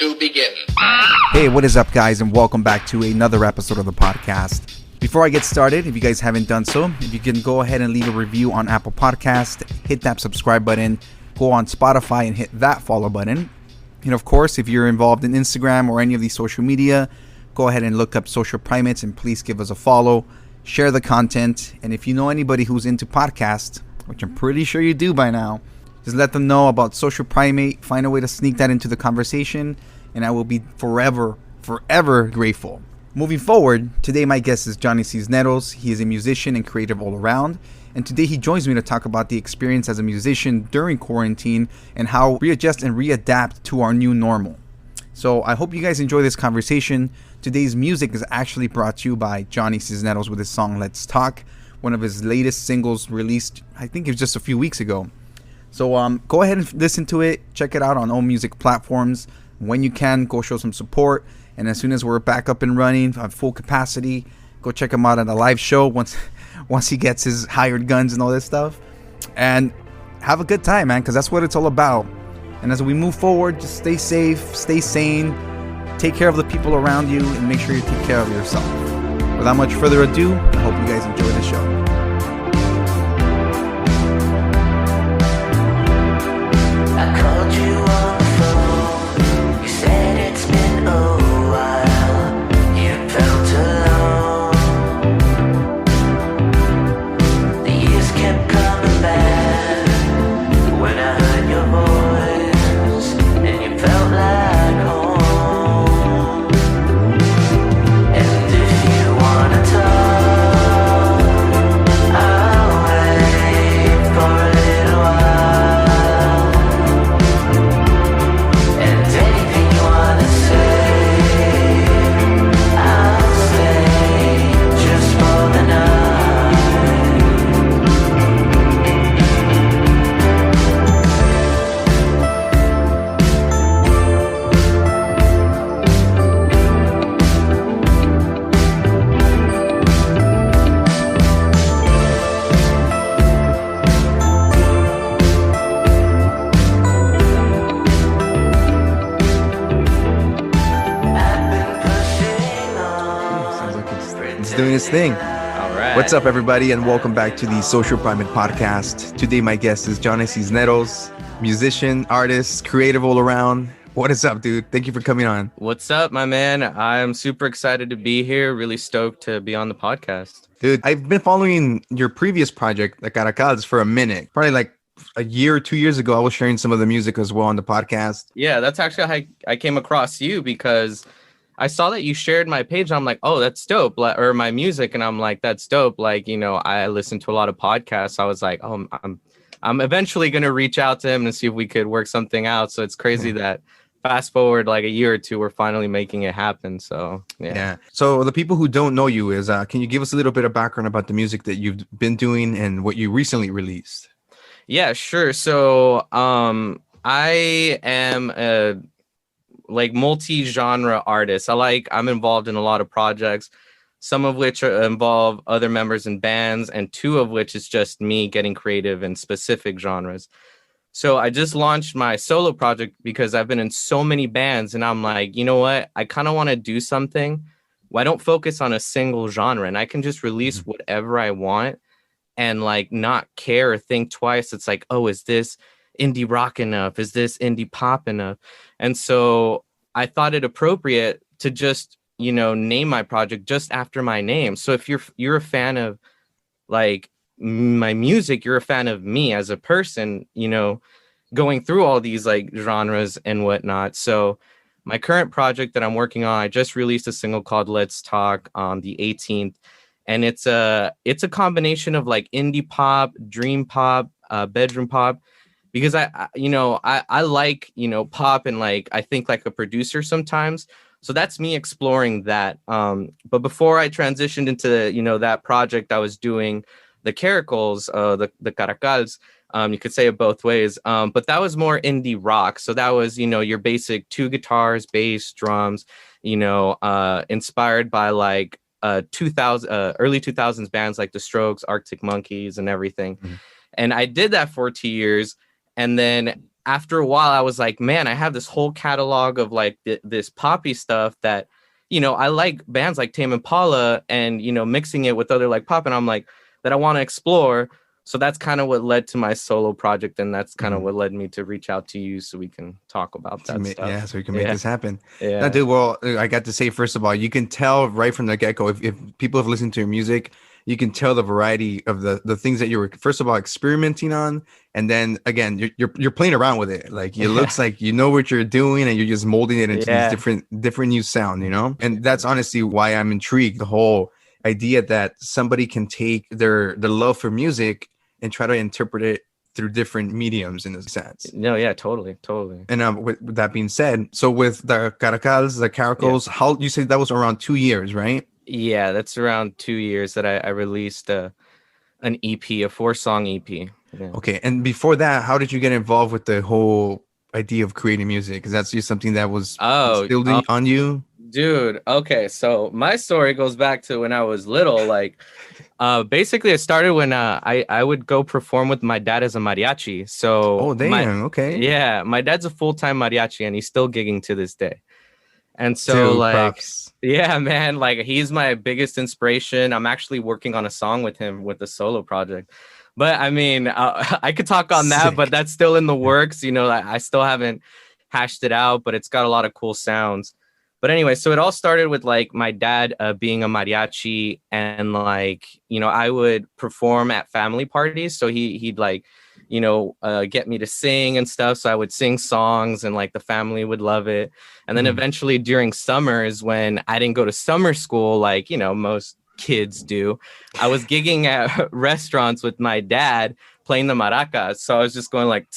to begin. Hey, what is up, guys, and welcome back to another episode of the podcast. Before I get started, if you guys haven't done so, if you can go ahead and leave a review on Apple Podcast, hit that subscribe button, go on Spotify and hit that follow button. And of course, if you're involved in Instagram or any of these social media, go ahead and look up Social Primates and please give us a follow, share the content, and if you know anybody who's into podcasts, which I'm pretty sure you do by now, just let them know about Social Primate, find a way to sneak that into the conversation, and I will be forever grateful. Moving forward, today my guest is Johnny Cisneros. He is a musician and creative all around, and today he joins me to talk about the experience as a musician during quarantine and how readjust and readapt to our new normal. So I hope you guys enjoy this conversation. Today's music is actually brought to you by Johnny Cisneros with his song Let's Talk, one of his latest singles released, I think it was just a few weeks ago. So go ahead and listen to it. Check it out on all music platforms. When you can, go show some support. And as soon as we're back up and running at full capacity, go check him out at a live show once he gets his hired guns and all this stuff. And have a good time, man, because that's what it's all about. And as we move forward, just stay safe, stay sane, take care of the people around you, and make sure you take care of yourself. Without much further ado, I hope you guys enjoy the show. Doing his thing. All right. What's up, everybody, and welcome back to the Social Primate Podcast. Today, my guest is Johnny Cisneros, musician, artist, creative all around. What is up, dude? Thank you for coming on. What's up, my man? I'm super excited to be here. Really stoked to be on the podcast. Dude, I've been following your previous project, the Caracals, for a minute. Probably like a year or 2 years ago, I was sharing some of the music as well on the podcast. Yeah, that's actually how I came across you, because I saw that you shared my page. I'm like, oh, that's dope. Or my music. And I'm like, that's dope. Like, you know, I listen to a lot of podcasts. I was like, oh, I'm eventually going to reach out to him and see if we could work something out. So it's crazy that fast forward like a year or two, we're finally making it happen. So, yeah. So the people who don't know you is, can you give us a little bit of background about the music that you've been doing and what you recently released? Yeah, sure. So I am a multi-genre artist. I'm involved in a lot of projects, some of which involve other members in bands, and two of which is just me getting creative in specific genres. So I just launched my solo project because I've been in so many bands, and I'm like, you know what? I kind of want to do something where I don't focus on a single genre, and I can just release whatever I want and like not care or think twice. It's like, oh, is this indie rock enough? Is this indie pop enough? And so I thought it appropriate to just, you know, name my project just after my name. So if you're a fan of like my music, you're a fan of me as a person, you know, going through all these like genres and whatnot. So my current project that I'm working on, I just released a single called Let's Talk on the 18th. And it's a combination of like indie pop, dream pop, bedroom pop. Because I like, you know, pop and like, I think like a producer sometimes. So that's me exploring that. But before I transitioned into, you know, that project, I was doing the Caracals, the Caracals. You could say it both ways. But that was more indie rock. So that was, you know, your basic 2 guitars, bass, drums, you know, inspired by like early 2000s bands like The Strokes, Arctic Monkeys and everything. Mm-hmm. And I did that for 2 years. And then after a while, I was like, man, I have this whole catalog of like this poppy stuff that, I like bands like Tame Impala and, mixing it with other like pop. And I'm like, that I want to explore. So that's kind of what led to my solo project. And that's kind of what led me to reach out to you so we can talk about that stuff. Yeah, so we can make this happen. Yeah. No, dude, well, I got to say, first of all, you can tell right from the get-go, if people have listened to your music, you can tell the variety of the things that you were, first of all, experimenting on. And then again, you're playing around with it. Like it looks like you know what you're doing and you're just molding it into these different new sound, And that's honestly why I'm intrigued. The whole idea that somebody can take their love for music and try to interpret it through different mediums in a sense. No, yeah, totally. And with that being said, so with the Caracals, how you said that was around 2 years, right? Yeah, that's around 2 years that I released an EP, a 4-song EP. Yeah. Okay, and before that, how did you get involved with the whole idea of creating music? Because that's just something that was instilled on you? Dude, okay, so my story goes back to when I was little. Like, basically, it started when I would go perform with my dad as a mariachi. So, okay. Yeah, my dad's a full-time mariachi, and he's still gigging to this day. And so, dude, like, props. Yeah, man, like, he's my biggest inspiration. I'm actually working on a song with him with the solo project. But, I mean, I could talk on that, but that's still in the works. I still haven't hashed it out, but it's got a lot of cool sounds. But anyway, so it all started with like my dad being a mariachi, and like, I would perform at family parties. So he'd like, get me to sing and stuff. So I would sing songs and like the family would love it. And then eventually during summers when I didn't go to summer school, like, most kids do, I was gigging at restaurants with my dad playing the maracas. So I was just going like,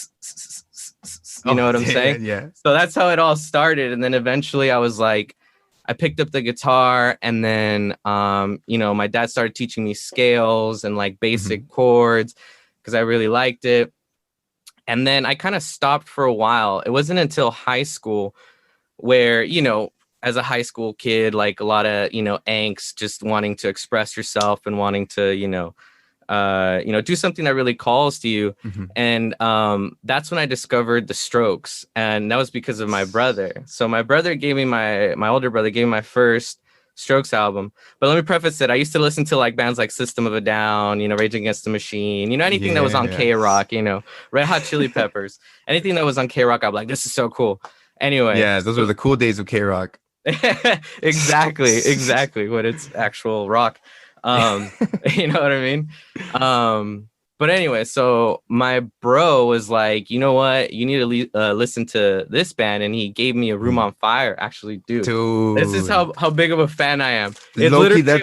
you know what I'm saying? Yeah. So that's how it all started. And then eventually I was like, I picked up the guitar, and then, my dad started teaching me scales and like basic chords because I really liked it. And then I kind of stopped for a while. It wasn't until high school where, as a high school kid, like a lot of, angst, just wanting to express yourself and wanting to, do something that really calls to you. And that's when I discovered the Strokes, and that was because of my brother. So my brother gave me my older brother gave me my first Strokes album. But let me preface it, I used to listen to like bands like System of a Down, Rage Against the Machine, anything that was on K-Rock, Red Hot Chili Peppers, anything that was on K-Rock, I'm like, this is so cool. Anyway, yeah, those were the cool days of K-Rock. exactly when it's actual rock. You know what I mean? But anyway, so my bro was like, you know what? You need to listen to this band. And he gave me a Room on Fire. Actually, dude. This is how big of a fan I am. It's Low-key,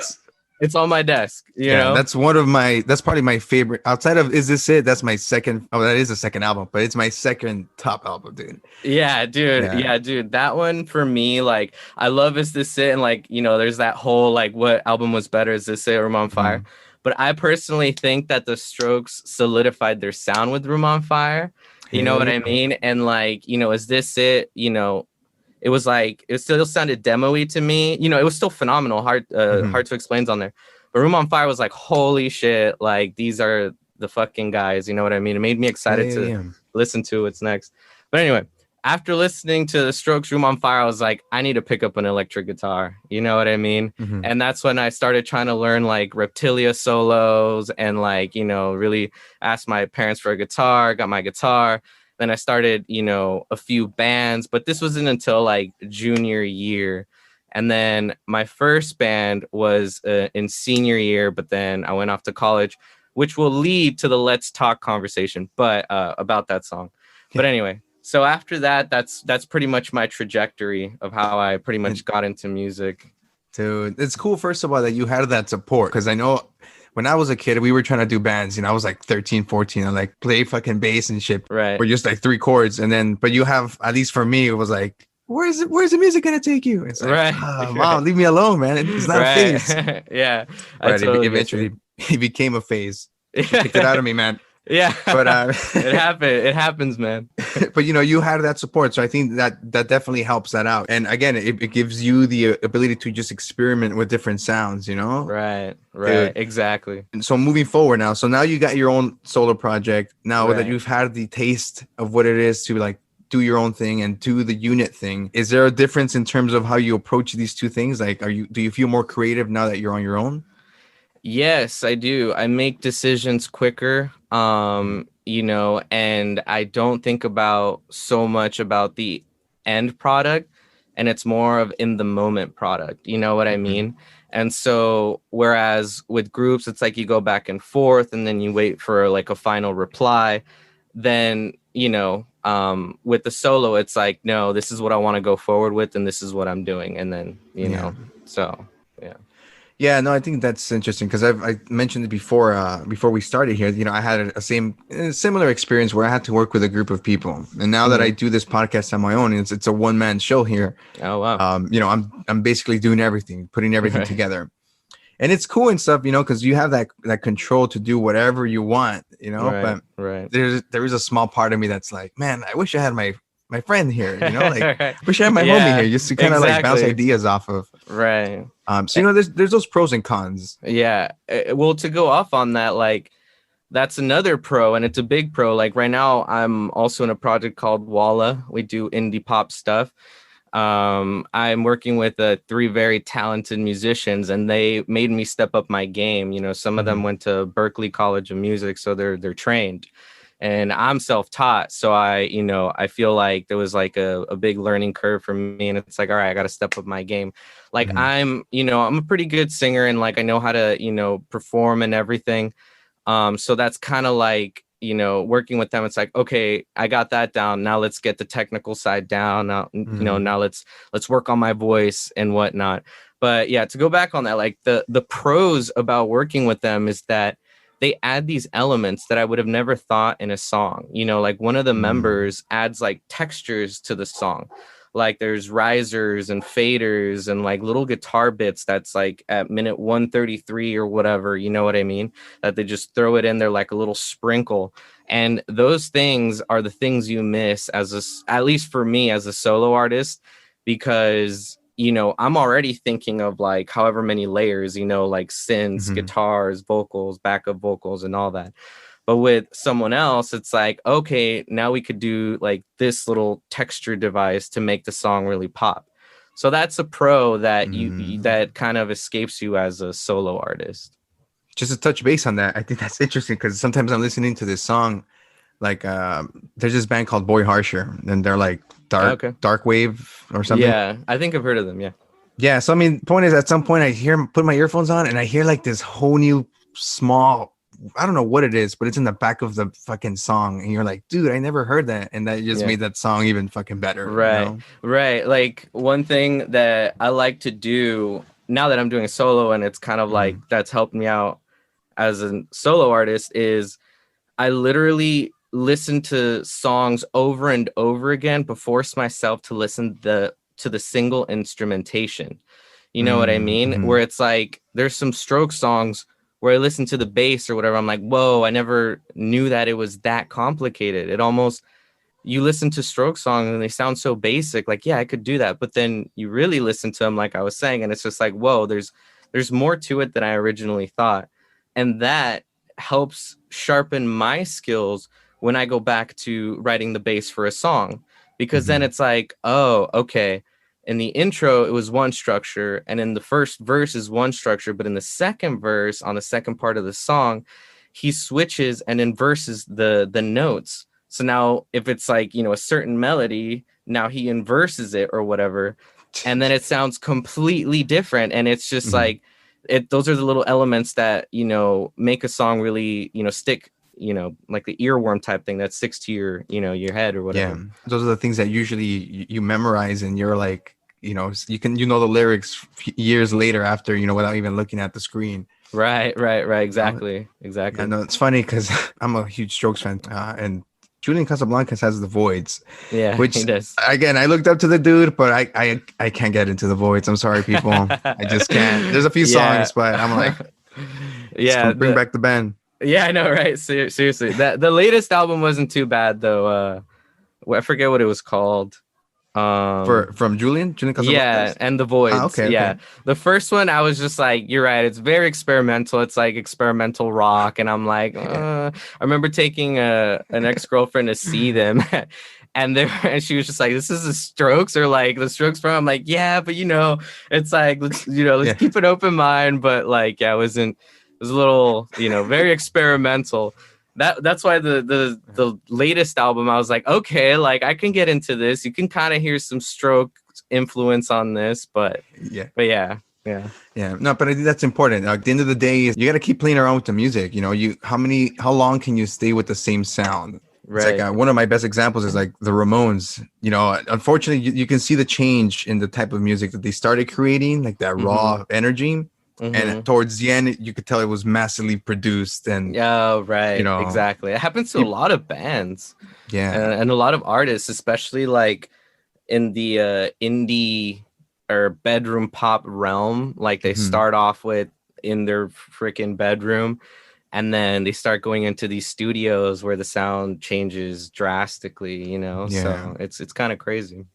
it's on my desk. You know? That's that's probably my favorite. Outside of Is This It? That's my second. Oh, that is the second album, but it's my second top album, dude. Yeah, dude. Yeah, dude. That one for me, like, I love Is This It? And like, there's that whole like, what album was better, Is This It or Room on Fire? But I personally think that the Strokes solidified their sound with Room on Fire. You know what I mean? And like, Is This It? It was like, it still sounded demo-y to me. It was still phenomenal, hard to explain on there. But Room on Fire was like, holy shit, like, these are the fucking guys. You know what I mean? It made me excited to listen to what's next. But anyway, after listening to the Strokes' Room on Fire, I was like, I need to pick up an electric guitar. You know what I mean? And that's when I started trying to learn like Reptilia solos and like, really asked my parents for a guitar, got my guitar. Then I started, a few bands, but this wasn't until like junior year. And then my first band was in senior year, but then I went off to college, which will lead to the Let's Talk conversation, but about that song. But anyway, so after that, that's pretty much my trajectory of how I pretty much got into music. Dude, it's cool, first of all, that you had that support, because I know when I was a kid, we were trying to do bands, I was like 13, 14, and like play fucking bass and shit. Right. Or just like 3 chords. And then, but you have, at least for me, it was like, where's the music going to take you? It's like, Mom, leave me alone, man. It's not a phase. Yeah. Right. Eventually, it became a phase. You picked it out of me, man. Yeah. But It happens, man. but you had that support, so I think that definitely helps that out. And again, it gives you the ability to just experiment with different sounds, Right, Dude. exactly. And so moving forward now, so now you got your own solo project. Now that Right. you've had the taste of what it is to like do your own thing and do the unit thing, is there a difference in terms of how you approach these two things? Like, do you feel more creative now that you're on your own? Yes, I do. I make decisions quicker. And I don't think about so much about the end product, and it's more of in the moment product. You know what I Mhm. mean? And so whereas with groups, it's like you go back and forth and then you wait for like a final reply. Then, with the solo, it's like, no, this is what I want to go forward with, and this is what I'm doing. And then, Yeah. so yeah. Yeah, no, I think that's interesting because I mentioned it before we started here. I had a similar experience where I had to work with a group of people, and now that I Mhm. do this podcast on my own, it's a one man show here. Oh, wow. I'm basically doing everything, putting everything Right. together, and it's cool and stuff, because you have that control to do whatever you want, Right. But Right. there is a small part of me that's like, man, I wish I had my friend here, like Right. wish I had my homie here Yeah, just to kind of like bounce exactly. ideas off of. Right. So there's those pros and cons. Yeah. Well, to go off on that, like, that's another pro, and it's a big pro. Like right now, I'm also in a project called Walla. We do indie pop stuff. I'm working with three very talented musicians, and they made me step up my game. Some of them Mhm. went to Berklee College of Music, so they're trained, and I'm self-taught. So I feel like there was like a big learning curve for me, and it's like, all right, I got to step up my game. Like Mhm. I'm a pretty good singer, and like I know how to perform and everything. So that's kind of like, working with them. It's like, okay, I got that down. Now let's get the technical side down. Now, Mhm. now let's work on my voice and whatnot. But yeah, to go back on that, like the pros about working with them is that they add these elements that I would have never thought in a song. Like one of the Mhm. members adds like textures to the song. Like there's risers and faders and like little guitar bits that's like at minute 133 or whatever, you know what I mean? That they just throw it in there like a little sprinkle. And those things are the things you miss at least for me as a solo artist, because I'm already thinking of like however many layers, like synths, Mhm. guitars, vocals, backup vocals, and all that. But with someone else, it's like, okay, now we could do like this little texture device to make the song really pop. So that's a pro that Mhm. that kind of escapes you as a solo artist. Just to touch base on that, I think that's interesting because sometimes I'm listening to this song, like there's this band called Boy Harsher, and they're like Okay. dark wave or something. Yeah, I think I've heard of them. Yeah. Yeah, so I mean, point is, at some point I put my earphones on, and I hear like this whole new small, I don't know what it is, but it's in the back of the fucking song, and you're like, dude, I never heard that, and that just Yeah. made that song even fucking better, Right. Right. Like one thing that I like to do now that I'm doing a solo, and it's kind of like Mhm. that's helped me out as a solo artist, is I literally listen to songs over and over again to force myself to listen to the single instrumentation. You know what I mean? Where Mhm. it's like there's some stroke songs where I listen to the bass or whatever. I'm like, whoa, I never knew that it was that complicated. It almost, you listen to stroke songs and they sound so basic, like, yeah, I could do that. But then you really listen to them, like I was saying, and it's just like, whoa, there's more to it than I originally thought. And that helps sharpen my skills when I go back to writing the bass for a song. Because then Mhm. it's like, oh, okay. In the intro, it was one structure, and in the first verse is one structure, but in the second verse, on the second part of the song, he switches and inverses the notes. So now if it's like, a certain melody, now he inverses it or whatever, and then it sounds completely different. And it's just Mhm. like those are the little elements that, make a song really, stick, like the earworm type thing that sticks to your head or Yeah, whatever. those are the things that usually you memorize, and you're like, you know the lyrics years later after, without even looking at the screen. Right, right, right. You know? Exactly, Yeah, exactly. no, it's funny because I'm a huge Strokes fan, and Julian Casablancas has the Voids, Yeah, he which does. again I looked up to the dude, but I can't get into the Voids. I'm sorry, people, I just can't. There's a few Yeah. songs, but I'm like, just Yeah, bring back the band. Yeah, I know, right? Seriously, that the latest album wasn't too bad though. I forget what it was called. From Julian Yeah, Casablancas. and the Voids. Okay, okay. Yeah, the first one I was just like, you're right. It's very experimental. It's like experimental rock, and I'm like, I remember taking an ex girlfriend to see them, and she was just like, this is the Strokes or like the Strokes from. I'm like, yeah, but it's like let's Yeah. keep an open mind. But like, yeah, it was a little very experimental. That's why the latest album I was like, okay, like I can get into this. You can kind of hear some Stroke influence on this, but Yeah. yeah. Yeah. No, but I think that's important. At the end of the day, you got to keep playing around with the music. How long can you stay with the same sound? It's like Right. one of my best examples is like the Ramones. Unfortunately, you can see the change in the type of music that they started creating, like that raw energy. And towards the end, you could tell it was massively produced. And Yeah, right. yeah, Exactly. It happens to a lot of bands and a lot of artists, especially like in the indie or bedroom pop realm. Like they start off with in their freaking bedroom, and then they start going into these studios where the sound changes drastically, so it's kind of crazy.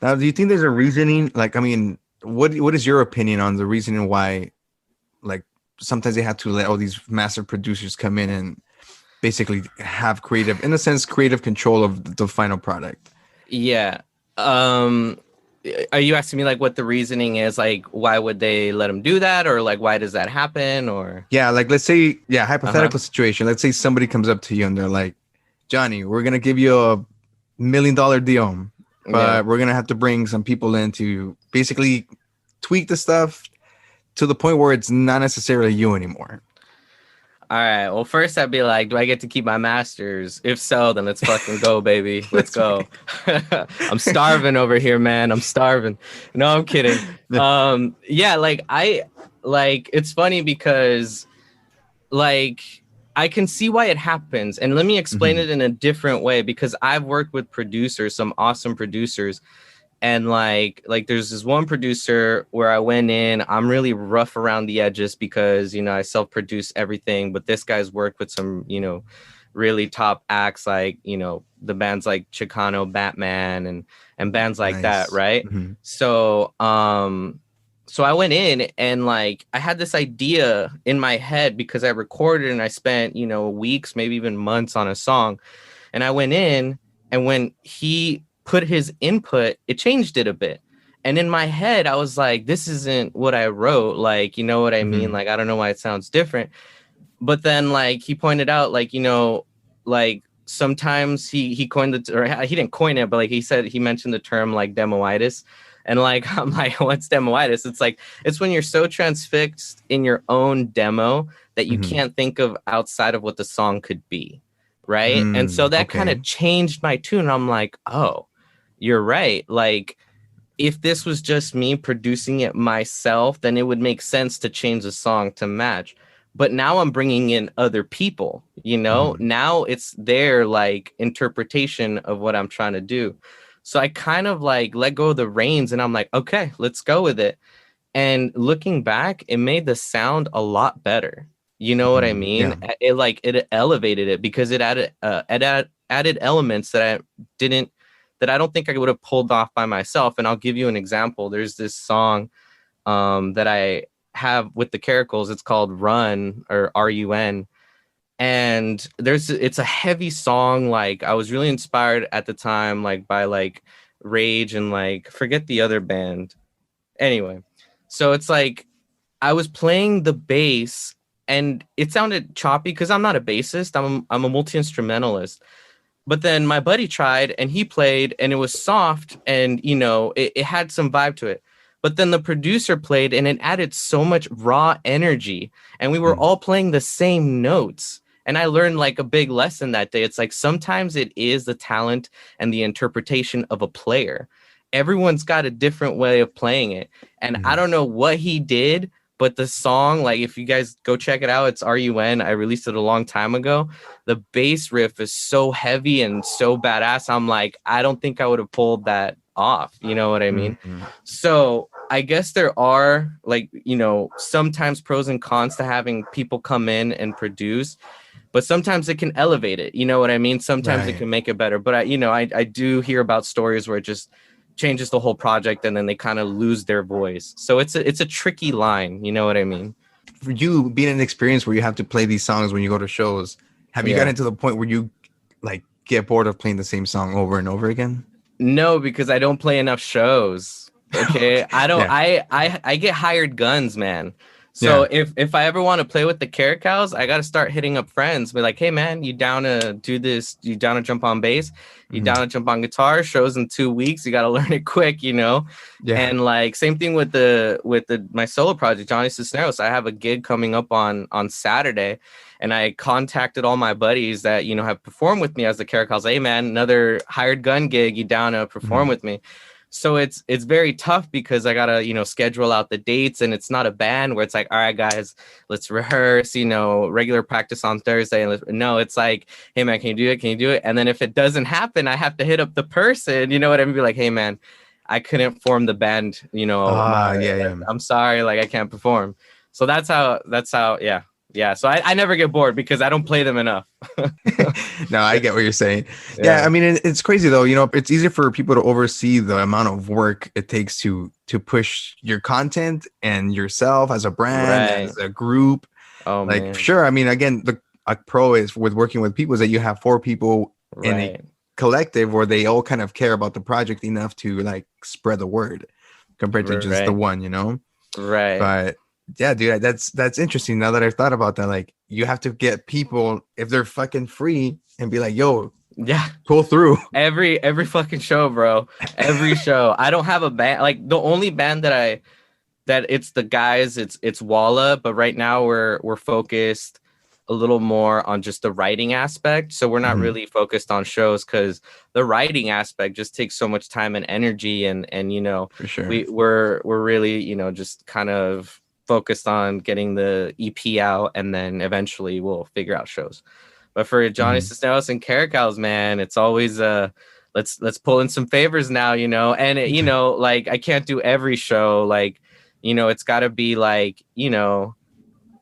Now, do you think there's a reasoning? Like, I mean, what is your opinion on the reasoning why, like, sometimes they have to let all these massive producers come in and basically have in a sense, creative control of the final product? Yeah. Are you asking me like what the reasoning is? Like, why would they let them do that, or like why does that happen? Or Yeah, like let's say, hypothetical situation. Let's say somebody comes up to you and they're like, Johnny, we're gonna give you $1 million deal, but we're gonna have to bring some people in to basically tweak the stuff to the point where it's not necessarily you anymore. All right. Well, first I'd be like, do I get to keep my masters? If so, then let's fucking go, baby. Let's go. I'm starving over here, man. I'm starving. No, I'm kidding. Yeah, it's funny because like I can see why it happens. And let me explain it in a different way, because I've worked with producers, some awesome producers. And like there's this one producer where I went in, I'm really rough around the edges because, I self-produce everything. But this guy's worked with some, really top acts like, the bands like Chicano Batman and bands like that. Right. So I went in and like I had this idea in my head because I recorded and I spent, weeks, maybe even months on a song. And I went in, and when he put his input, it changed it a bit. And in my head, I was like, this isn't what I wrote. Like, you know what I mean? Like, I don't know why it sounds different. But then like he pointed out, like, like sometimes he coined or he didn't coin it, but like he mentioned the term like demoitis. And like, I'm like, what's demoitis? It's like, it's when you're so transfixed in your own demo that you can't think of outside of what the song could be. Right. And so that kind of changed my tune. I'm like, oh, you're right. Like, if this was just me producing it myself, then it would make sense to change the song to match. But now I'm bringing in other people, now it's their like interpretation of what I'm trying to do. So I kind of like let go of the reins and I'm like, okay, let's go with it. And looking back, it made the sound a lot better. You know what I mean? Yeah. It elevated it because it added elements that I don't think I would have pulled off by myself. And I'll give you an example. There's this song that I have with the Caracals. It's called Run, or RUN. And it's a heavy song. Like I was really inspired at the time, like by like Rage and like forget the other band. Anyway, so it's like I was playing the bass and it sounded choppy because I'm not a bassist. I'm a multi-instrumentalist. But then my buddy tried and he played and it was soft and, it had some vibe to it. But then the producer played and it added so much raw energy and we were all playing the same notes. And I learned like a big lesson that day. It's like sometimes it is the talent and the interpretation of a player. Everyone's got a different way of playing it. And I don't know what he did, but the song, like if you guys go check it out, it's RUN. I released it a long time ago. The bass riff is so heavy and so badass. I'm like, I don't think I would have pulled that off. You know what I mean? So I guess there are like, sometimes pros and cons to having people come in and produce. but sometimes it can elevate it. You know what I mean? Sometimes it Right. can make it better. But I do hear about stories where it just changes the whole project and then they kind of lose their voice. So it's a tricky line. You know what I mean? For you being an experience where you have to play these songs when you go to shows, have you Yeah. gotten to the point where you like get bored of playing the same song over and over again? No, because I don't play enough shows. Okay. Okay. I don't Yeah. I get hired guns, man. So Yeah. if I ever want to play with the Carrot Cows, I gotta start hitting up friends. Be like, hey man, you down to do this? You down to jump on bass? You Mhm. down to jump on guitar? Shows in 2 weeks. You gotta learn it quick, you know? Yeah. And like same thing with the my solo project, Johnny Cisneros. I have a gig coming up on Saturday. And I contacted all my buddies that, you know, have performed with me as the Carrot Cows. Hey man, another hired gun gig. You down to perform Mhm. with me? So it's very tough because I gotta, you know, schedule out the dates, and it's not a band where it's like, all right, guys, let's rehearse, you know, regular practice on Thursday. And no, it's like, hey man, can you do it? Can you do it? And then if it doesn't happen, I have to hit up the person, you know what I mean? Be like, hey man, I couldn't form the band, you know, Yeah, yeah. I'm sorry, like I can't perform. So that's how, yeah. Yeah. So I never get bored because I don't play them enough. No, I get what you're saying. Yeah, Yeah. I mean, it's crazy though. You know, it's easier for people to oversee the amount of work it takes to push your content and yourself as a brand, Right. as a group. Oh Like, man. sure, I mean, again, the a pro is with working with people is that you have 4 people in a Right. collective where they all kind of care about the project enough to like spread the word compared to just the Right. one, you know. Right. But yeah, dude, that's interesting. Now that I've thought about that, like you have to get people if they're fucking free and be like, "Yo, Yeah. pull through." Every fucking show, bro. Every show. I don't have a band. Like the only band that it's the guys, it's Walla, but right now we're focused a little more on just the writing aspect. So we're not Mhm. really focused on shows because the writing aspect just takes so much time and energy, and you know, For sure. we're really, you know, just kind of focused on getting the EP out, and then eventually we'll figure out shows. But for Johnny Mhm. Cisneros and Carrot Cows, man, it's always let's pull in some favors now, you know. And you know, like I can't do every show. Like, you know, it's got to be like, you know,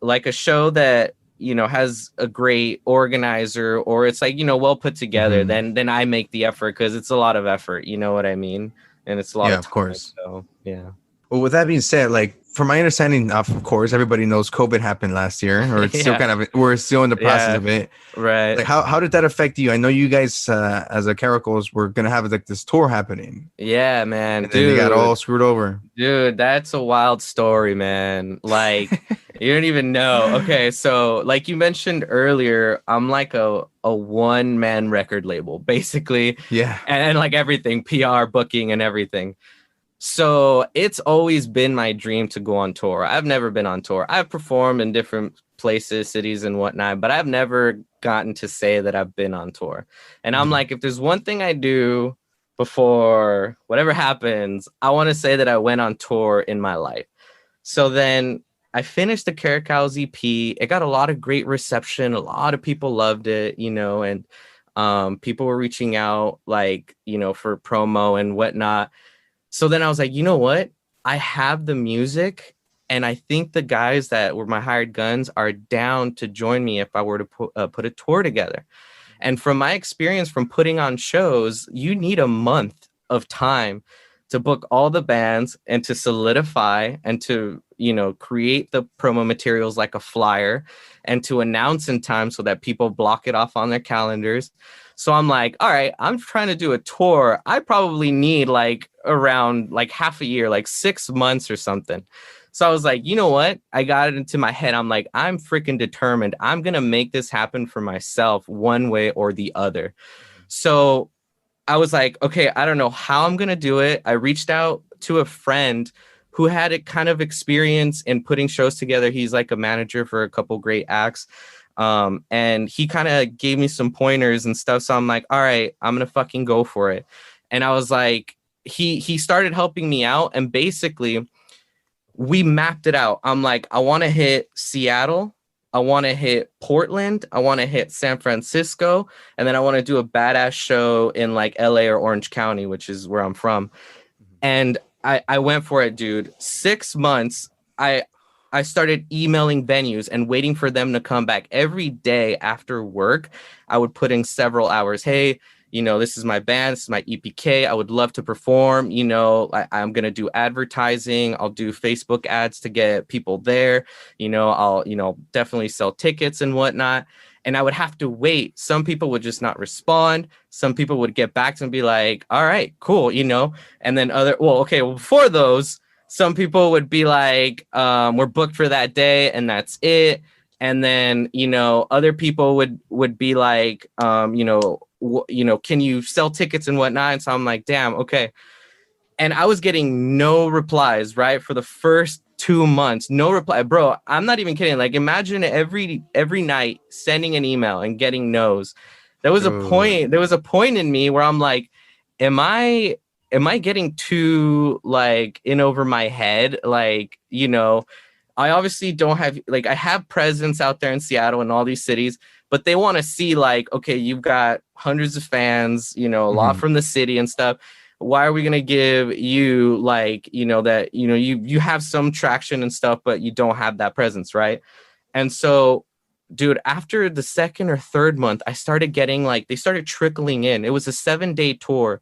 like a show that, you know, has a great organizer, or it's like, you know, well put together. Mhm. Then I make the effort because it's a lot of effort. You know what I mean? And it's a lot Yeah, of of time. course. So yeah. Well, with that being said, like from my understanding, of course, everybody knows COVID happened last year, or it's still Yeah. kind of we're still in the process Yeah. of it. Right. Like, how did that affect you? I know you guys, as a Caracals, were gonna have like this tour happening, Yeah, man, and then they got dude. all screwed over. Dude, that's a wild story, man. Like, you don't even know. Okay, so like you mentioned earlier, I'm like a one-man record label, basically, Yeah. and like everything, PR, booking, and everything. So it's always been my dream to go on tour. I've never been on tour. I've performed in different places, cities, and whatnot, but I've never gotten to say that I've been on tour. And I'm Mhm. like, if there's one thing I do before whatever happens, I want to say that I went on tour in my life. So then I finished the Carrot Cows EP. It got a lot of great reception. A lot of people loved it, you know, and people were reaching out, like, you know, for promo and whatnot. So then I was like, you know what? I have the music, and I think the guys that were my hired guns are down to join me if I were to put a tour together. And from my experience from putting on shows, you need a month of time to book all the bands and to solidify and to, you know, create the promo materials like a flyer and to announce in time so that people block it off on their calendars. So I'm like, all right, I'm trying to do a tour. I probably need like around like half a year, like 6 months or something. So I was like, you know what? I got it into my head. I'm like, I'm freaking determined. I'm going to make this happen for myself one way or the other. So I was like, okay, I don't know how I'm going to do it. I reached out to a friend who had a kind of experience in putting shows together. He's like a manager for a couple great acts. And he kind of gave me some pointers and stuff. So I'm like, all right, I'm going to fucking go for it. And I was like, he started helping me out. And basically, we mapped it out. I'm like, I want to hit Seattle. I want to hit Portland. I want to hit San Francisco. And then I want to do a badass show in like LA or Orange County, which is where I'm from. And I went for it, dude. 6 months. I started emailing venues and waiting for them to come back. Every day after work, I would put in several hours. Hey, this is my band, this is my EPK. I would love to perform. I'm going to do advertising. I'll do Facebook ads to get people there. I'll, definitely sell tickets and whatnot. And I would have to wait. Some people would just not respond. Some people would get back to me and be like, all right, cool, and then before those, some people would be like, we're booked for that day and that's it. And then, other people would be like, can you sell tickets and whatnot? And so I'm like, damn, okay. And I was getting no replies, right? For the first 2 months, no reply. Bro, I'm not even kidding. Like, imagine every night sending an email and getting no's. There was a point in me where I'm like, am I getting too like in over my head? Like, I obviously don't have, like, I have presence out there in Seattle and all these cities, but they want to see like, okay, you've got hundreds of fans, a lot from the city and stuff. Why are we going to give you like, that, you have some traction and stuff, but you don't have that presence. Right. And so, dude, after the second or third month, I started getting like, they started trickling in. It was a 7-day tour.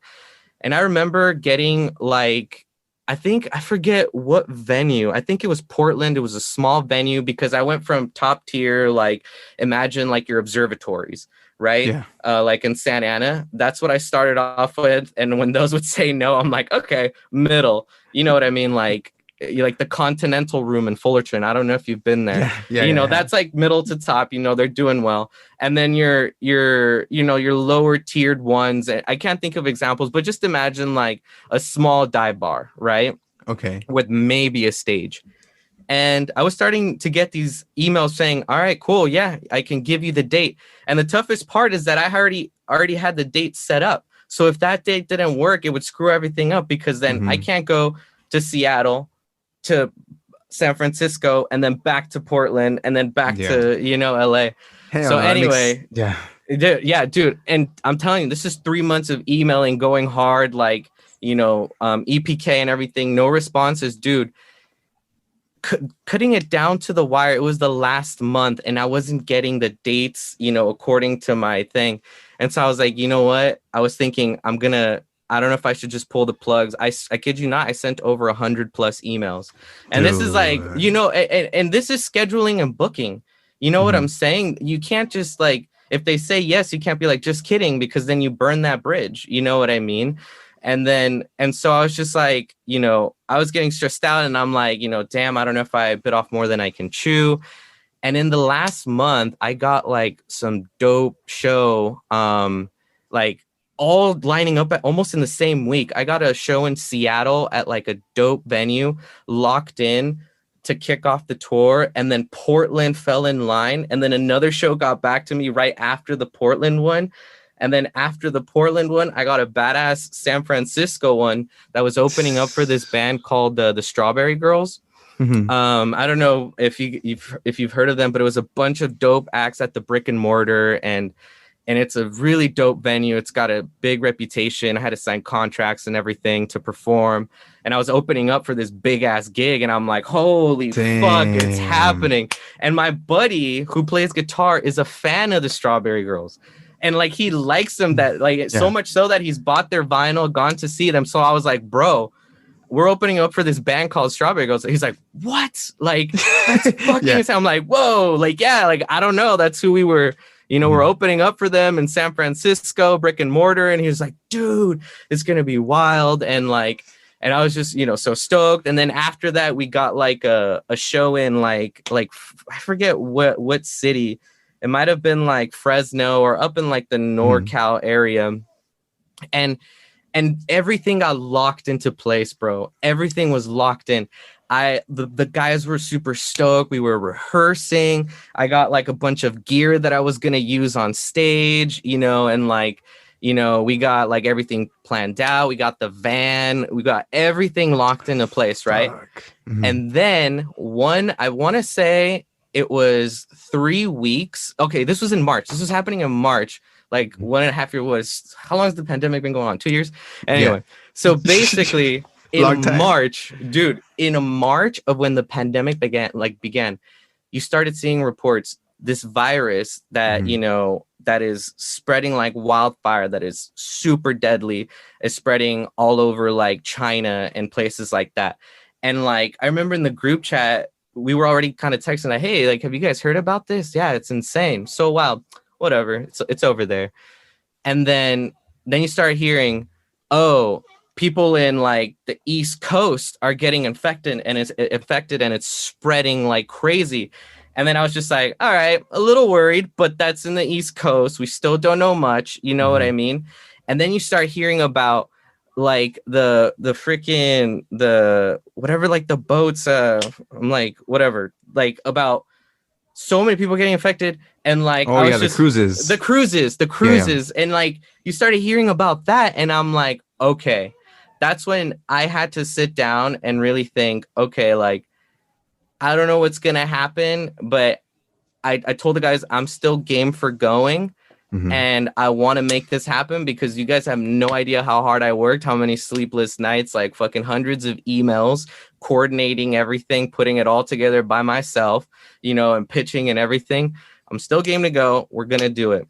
And I remember getting like, I forget what venue. I think it was Portland. It was a small venue because I went from top tier, like imagine like your observatories, right? Yeah. Like in Santa Ana. That's what I started off with. And when those would say no, I'm like, okay, middle. You know what I mean? Like the Continental Room in Fullerton. I don't know if you've been there. Yeah, that's like middle to top. They're doing well. And then your lower tiered ones. I can't think of examples, but just imagine like a small dive bar, right? Okay. With maybe a stage. And I was starting to get these emails saying, all right, cool. Yeah, I can give you the date. And the toughest part is that I already had the date set up. So if that date didn't work, it would screw everything up because then I can't go to Seattle, to San Francisco, and then back to Portland, and then back to LA. So anyway, dude, and I'm telling you, this is 3 months of emailing, going hard, like EPK and everything, no responses, dude. Cutting it down to the wire. It was the last month, and I wasn't getting the dates, according to my thing, and so I was like, you know what? I was thinking, I don't know if I should just pull the plugs. I kid you not, I sent over 100 plus emails. And Dude. This is like, and this is scheduling and booking. You know what I'm saying? You can't just like, if they say yes, you can't be like, just kidding, because then you burn that bridge. You know what I mean? And so I was just like, I was getting stressed out and I'm like, damn, I don't know if I bit off more than I can chew. And in the last month, I got like some dope show, like, all lining up at almost in the same week. I got a show in Seattle at like a dope venue, locked in to kick off the tour. And then Portland fell in line. And then another show got back to me right after the Portland one. And then after the Portland one, I got a badass San Francisco one that was opening up for this band called the Strawberry Girls. I don't know if you've heard of them, but it was a bunch of dope acts at the Brick and Mortar, and it's a really dope venue. It's got a big reputation. I had to sign contracts and everything to perform. And I was opening up for this big ass gig. And I'm like, holy fuck, it's happening. And my buddy who plays guitar is a fan of the Strawberry Girls. And like, he likes them so much so that he's bought their vinyl, gone to see them. So I was like, bro, we're opening up for this band called Strawberry Girls. He's like, what? Like, that's fucking insane. I'm like, whoa, like, yeah, like, I don't know. That's who we were. We're opening up for them in San Francisco, Brick and Mortar. And he was like, dude, it's going to be wild. And I was just, so stoked. And then after that, we got like a show in like, I forget what city. It might've been like Fresno or up in like the NorCal area. And everything got locked into place, bro. Everything was locked in. The guys were super stoked. We were rehearsing. I got like a bunch of gear that I was going to use on stage, and like, we got like everything planned out. We got the van, we got everything locked into place. Right. And then I want to say it was 3 weeks. Okay. This was in March. This was happening in March. Like 1.5 years how long has the pandemic been going on? 2 years? Anyway. So basically in March, dude, in a March of when the pandemic began, you started seeing reports, this virus that, you know, that is spreading like wildfire, that is super deadly, is spreading all over like China and places like that. And like, I remember in the group chat, we were already kind of texting like, hey, like, have you guys heard about this? Yeah, it's insane. So wild, whatever. It's over there. And then you start hearing, oh, people in like the East Coast are getting infected and it's spreading like crazy. And then I was just like, all right, a little worried, but that's in the East Coast. We still don't know much. You know what I mean? And then you start hearing about like the freaking, the whatever, like the boats. I'm like, whatever, like about so many people getting infected. And like, the cruises. The cruises. Yeah. And like, you started hearing about that. And I'm like, okay, that's when I had to sit down and really think, okay, like, I don't know what's going to happen, but I told the guys I'm still game for going. And I want to make this happen because you guys have no idea how hard I worked, how many sleepless nights, like fucking hundreds of emails, coordinating everything, putting it all together by myself, you know, and pitching and everything. I'm still game to go. We're going to do it.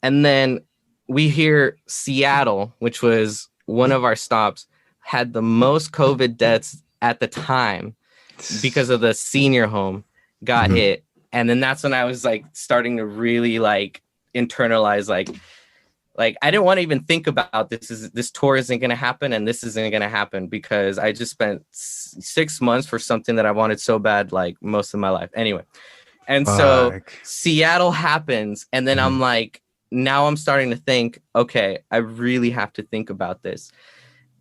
And then we hear Seattle, which was one of our stops, had the most COVID deaths at the time because of the senior home got hit. And then that's when I was like starting to really like internalize, like I didn't want to even think about this tour isn't going to happen. And this isn't going to happen because I just spent 6 months for something that I wanted so bad, like most of my life anyway. And so Seattle happens. And then I'm like, now I'm starting to think, okay, I really have to think about this.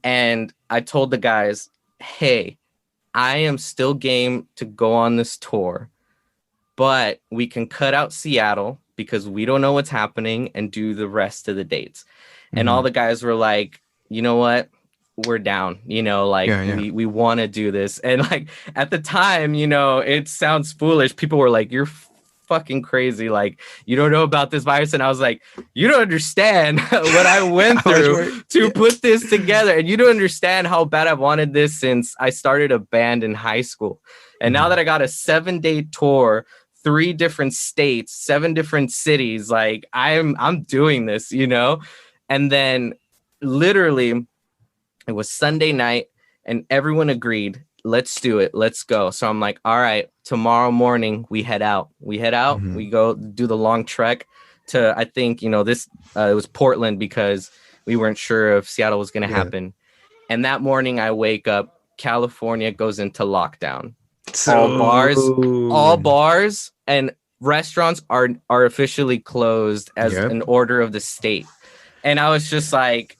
And I told the guys, hey, I am still game to go on this tour, but we can cut out Seattle because we don't know what's happening and do the rest of the dates. And all the guys were like, you know what? We're down, you know, like we want to do this. And like at the time, you know, it sounds foolish. People were like, you're fucking crazy. Like, you don't know about this virus. And I was like, you don't understand what I went through to put this together. And you don't understand how bad I've wanted this since I started a band in high school. And now that I got a 7-day tour, 3 different states, 7 different cities, like I'm doing this, you know? And then literally it was Sunday night and everyone agreed, let's do it. Let's go. So I'm like, all right, tomorrow morning we head out. We go do the long trek to, I think, you know, this, it was Portland because we weren't sure if Seattle was going to happen. And that morning I wake up, California goes into lockdown. So all bars and restaurants are officially closed as an order of the state. And I was just like,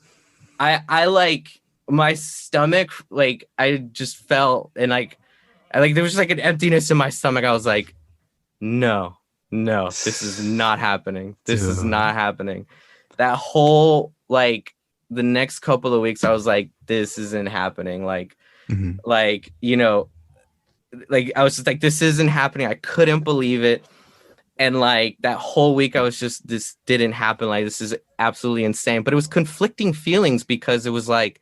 I like my stomach, like I just felt, and like there was just like an emptiness in my stomach. I was like, no, this is not happening. This is not happening. That whole, like the next couple of weeks, I was like, this isn't happening. Like, like, you know, like I was just like, this isn't happening. I couldn't believe it. And like that whole week I was just, this didn't happen. Like, this is absolutely insane. But it was conflicting feelings because it was like,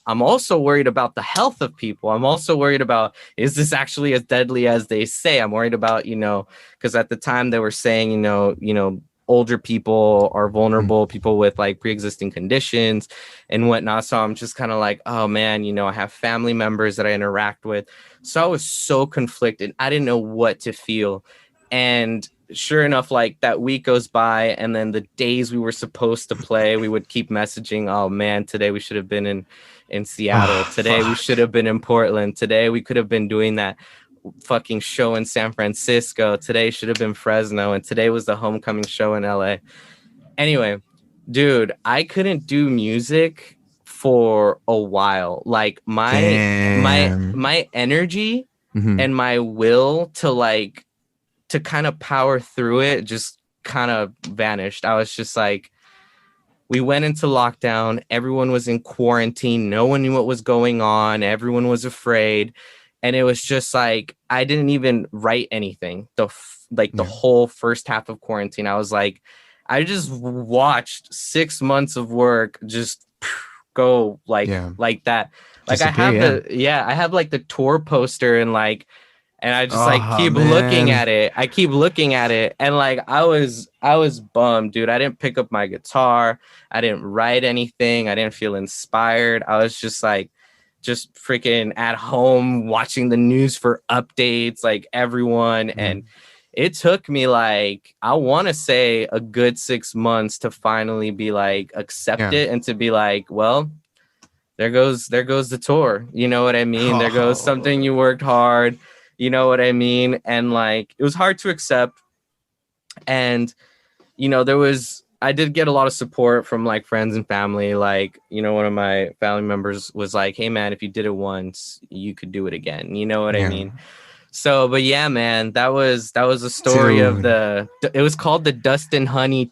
I'm also worried about the health of people. I'm also worried about, is this actually as deadly as they say? I'm worried about, you know, because at the time they were saying, you know, older people are vulnerable, people with like pre-existing conditions and whatnot. So I'm just kind of like, oh man, you know, I have family members that I interact with. So I was so conflicted. I didn't know what to feel. And sure enough, like that week goes by and then the days we were supposed to play, we would keep messaging, oh man, today we should have been in Seattle. Today we should have been in Portland. Today we could have been doing that fucking show in San Francisco. Today should have been Fresno. And today was the homecoming show in LA. Anyway, dude, I couldn't do music for a while. Like my energy and my will to kind of power through it just kind of vanished. I was just like, we went into lockdown. Everyone was in quarantine. No one knew what was going on. Everyone was afraid. And it was just like, I didn't even write anything. The whole first half of quarantine, I was like, I just watched 6 months of work just go like that. Like I have like the tour poster and like, and I just like keep looking at it. I keep looking at it. And like, I was bummed, dude. I didn't pick up my guitar. I didn't write anything. I didn't feel inspired. I was just like, just freaking at home watching the news for updates, like everyone. And it took me like, I want to say a good 6 months to finally be like, accept it and to be like, well, there goes the tour. You know what I mean? There goes something you worked hard. You know what I mean? And like, it was hard to accept. And, you know, I did get a lot of support from like friends and family. Like, you know, one of my family members was like, hey man, if you did it once, you could do it again. You know what I mean? So, but yeah, man, that was the story of it was called the Dust and Honey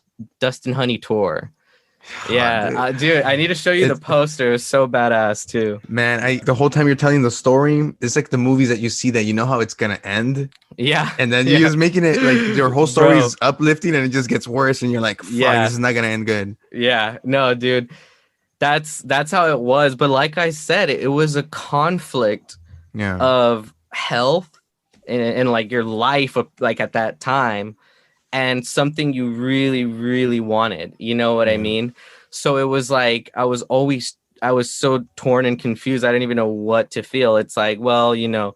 tour. Yeah, dude, I need to show you the poster. It's so badass too. Man, the whole time you're telling the story, it's like the movies that you see that you know how it's gonna end. Yeah. And then you're just making it like your whole story is uplifting and it just gets worse and you're like, fuck, this is not gonna end good. Yeah. No, dude. That's how it was. But like I said, it was a conflict of health and like your life like at that time. And something you really, really wanted, you know what I mean? So it was like, I was so torn and confused. I didn't even know what to feel. It's like, well, you know,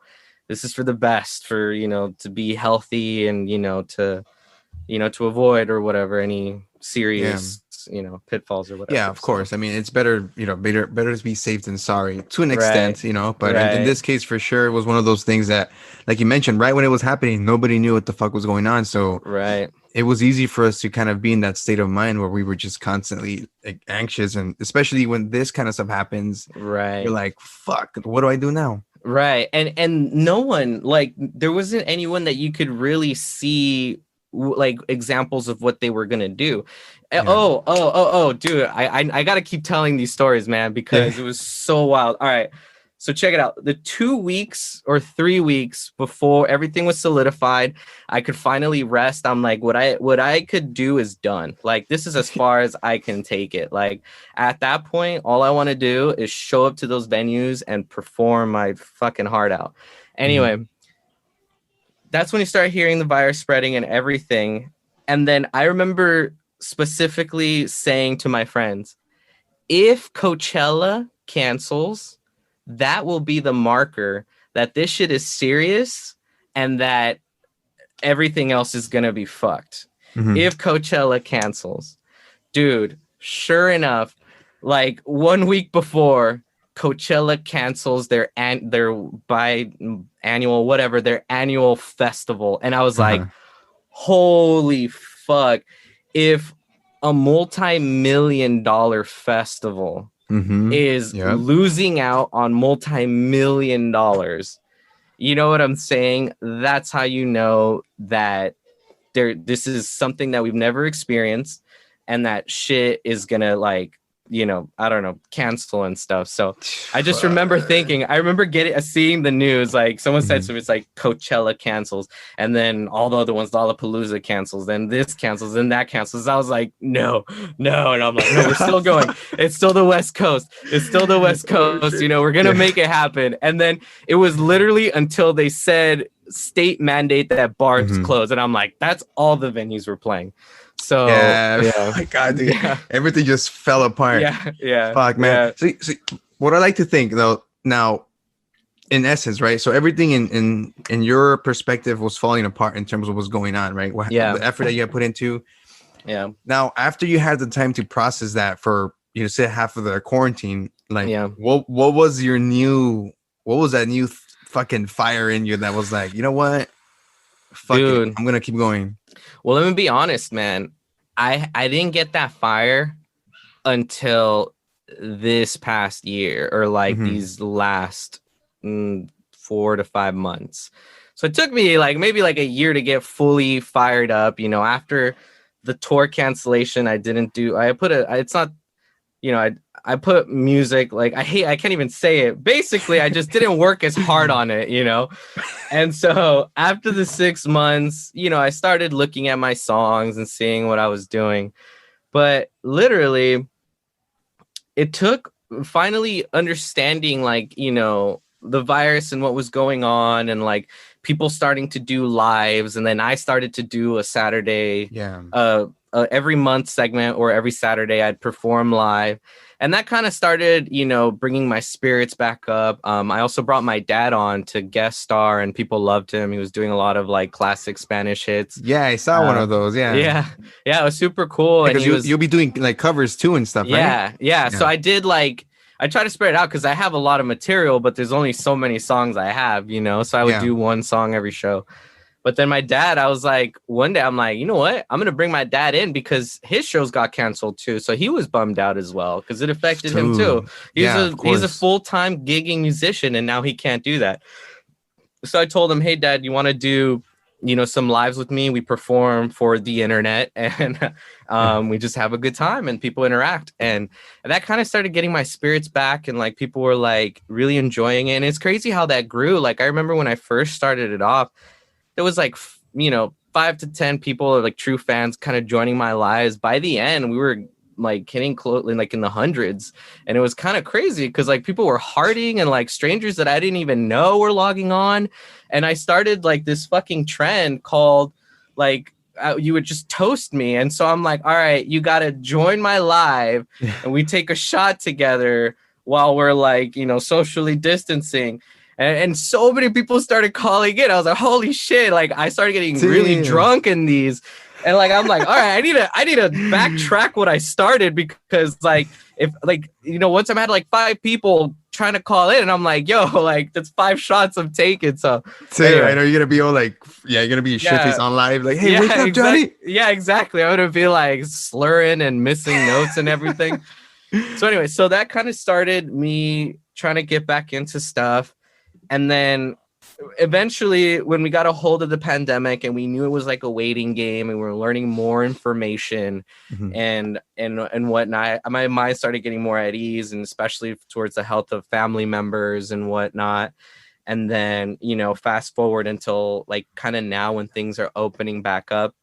this is for the best, for, you know, to be healthy and, to avoid or whatever, any serious, pitfalls or whatever. Yeah, of course. I mean, it's better, better to be safe than sorry to an extent, but in this case, for sure, it was one of those things that, like you mentioned, right when it was happening, nobody knew what the fuck was going on. So it was easy for us to kind of be in that state of mind where we were just constantly like, anxious. And especially when this kind of stuff happens, you're like, fuck, what do I do now? Right. And no one, like, there wasn't anyone that you could really see like examples of what they were gonna do. Dude, I gotta keep telling these stories, man, because it was so wild. All right, so check it out. The 2 weeks or 3 weeks before everything was solidified, I could finally rest. I'm like, what I could do is done. Like, this is as far as I can take it. Like, at that point, all I want to do is show up to those venues and perform my fucking heart out. Anyway, that's when you start hearing the virus spreading and everything. And then I remember specifically saying to my friends, if Coachella cancels, that will be the marker that this shit is serious and that everything else is going to be fucked. If Coachella cancels. Dude, sure enough, like 1 week before, Coachella cancels their biannual, whatever, their annual festival. And I was like, holy fuck. If a multi-million-dollar festival is losing out on multi-million dollars, you know what I'm saying? That's how you know that this is something that we've never experienced and that shit is gonna like, I don't know, cancel and stuff. So I just remember seeing the news, like someone said to me, it's like Coachella cancels and then all the other ones, Lollapalooza cancels, then this cancels, then that cancels. I was like, no. And I'm like, no, we're still going. It's still the West Coast. We're going to make it happen. And then it was literally until they said state mandate that bars close. And I'm like, that's all the venues were playing. So oh my God, dude. Everything just fell apart. Fuck, man. So what I like to think though, now in essence, right? So everything in your perspective was falling apart in terms of what's going on, right? The effort that you had put into. Now, after you had the time to process that for say half of the quarantine, like what was that new fucking fire in you that was like, you know what? Fuck it, I'm gonna keep going. Well, let me be honest, man. I didn't get that fire until this past year or like these last 4 to 5 months. So it took me like maybe like a year to get fully fired up. After the tour cancellation, I put music, like I can't even say it. Basically, I just didn't work as hard on it, And so after the 6 months, I started looking at my songs and seeing what I was doing. But literally, it took finally understanding like, you know, the virus and what was going on, and like people starting to do lives. And then I started to do a Saturday, every month segment, or every Saturday I'd perform live. And that kind of started, you know, bringing my spirits back up. I also brought my dad on to guest star, and people loved him. He was doing a lot of like classic Spanish hits. Yeah, I saw one of those. Yeah, it was super cool. And you'll be doing like covers too and stuff, right? Yeah. So I did like, I try to spread it out because I have a lot of material, but there's only so many songs I have, you know. So I would do one song every show. But then my dad, I was like, one day I'm like, you know what? I'm going to bring my dad in because his shows got canceled too. So he was bummed out as well because it affected him too. He's a full-time gigging musician, and now he can't do that. So I told him, hey, Dad, you want to do, you know, some lives with me? We perform for the internet, and we just have a good time and people interact. And that kind of started getting my spirits back, and like people were like really enjoying it. And it's crazy how that grew. Like I remember when I first started it off, there was like, you know, 5 to 10 people, or like true fans, kind of joining my lives. By the end, we were like hitting close, like in the hundreds, and it was kind of crazy because like people were hearting, and like strangers that I didn't even know were logging on. And I started like this fucking trend called like you would just toast me. And so I'm like, all right, you got to join my live, and we take a shot together while we're like, you know, socially distancing. And so many people started calling in. I was like, holy shit. Like I started getting really drunk in these. And like, I'm like, all right, I need to backtrack what I started, because like, if like, you know, once I had like 5 people trying to call in, and I'm like, yo, like that's 5 shots I'm taking. So anyway. I know you're going to be all like, you're going to be shit-faced on live. Like, hey, wake up, Johnny. Yeah, exactly. I'm going to be like slurring and missing notes and everything. So anyway, so that kind of started me trying to get back into stuff. And then eventually, when we got a hold of the pandemic and we knew it was like a waiting game, and we were learning more information and whatnot, my mind started getting more at ease, and especially towards the health of family members and whatnot. And then, you know, fast forward until like kind of now when things are opening back up,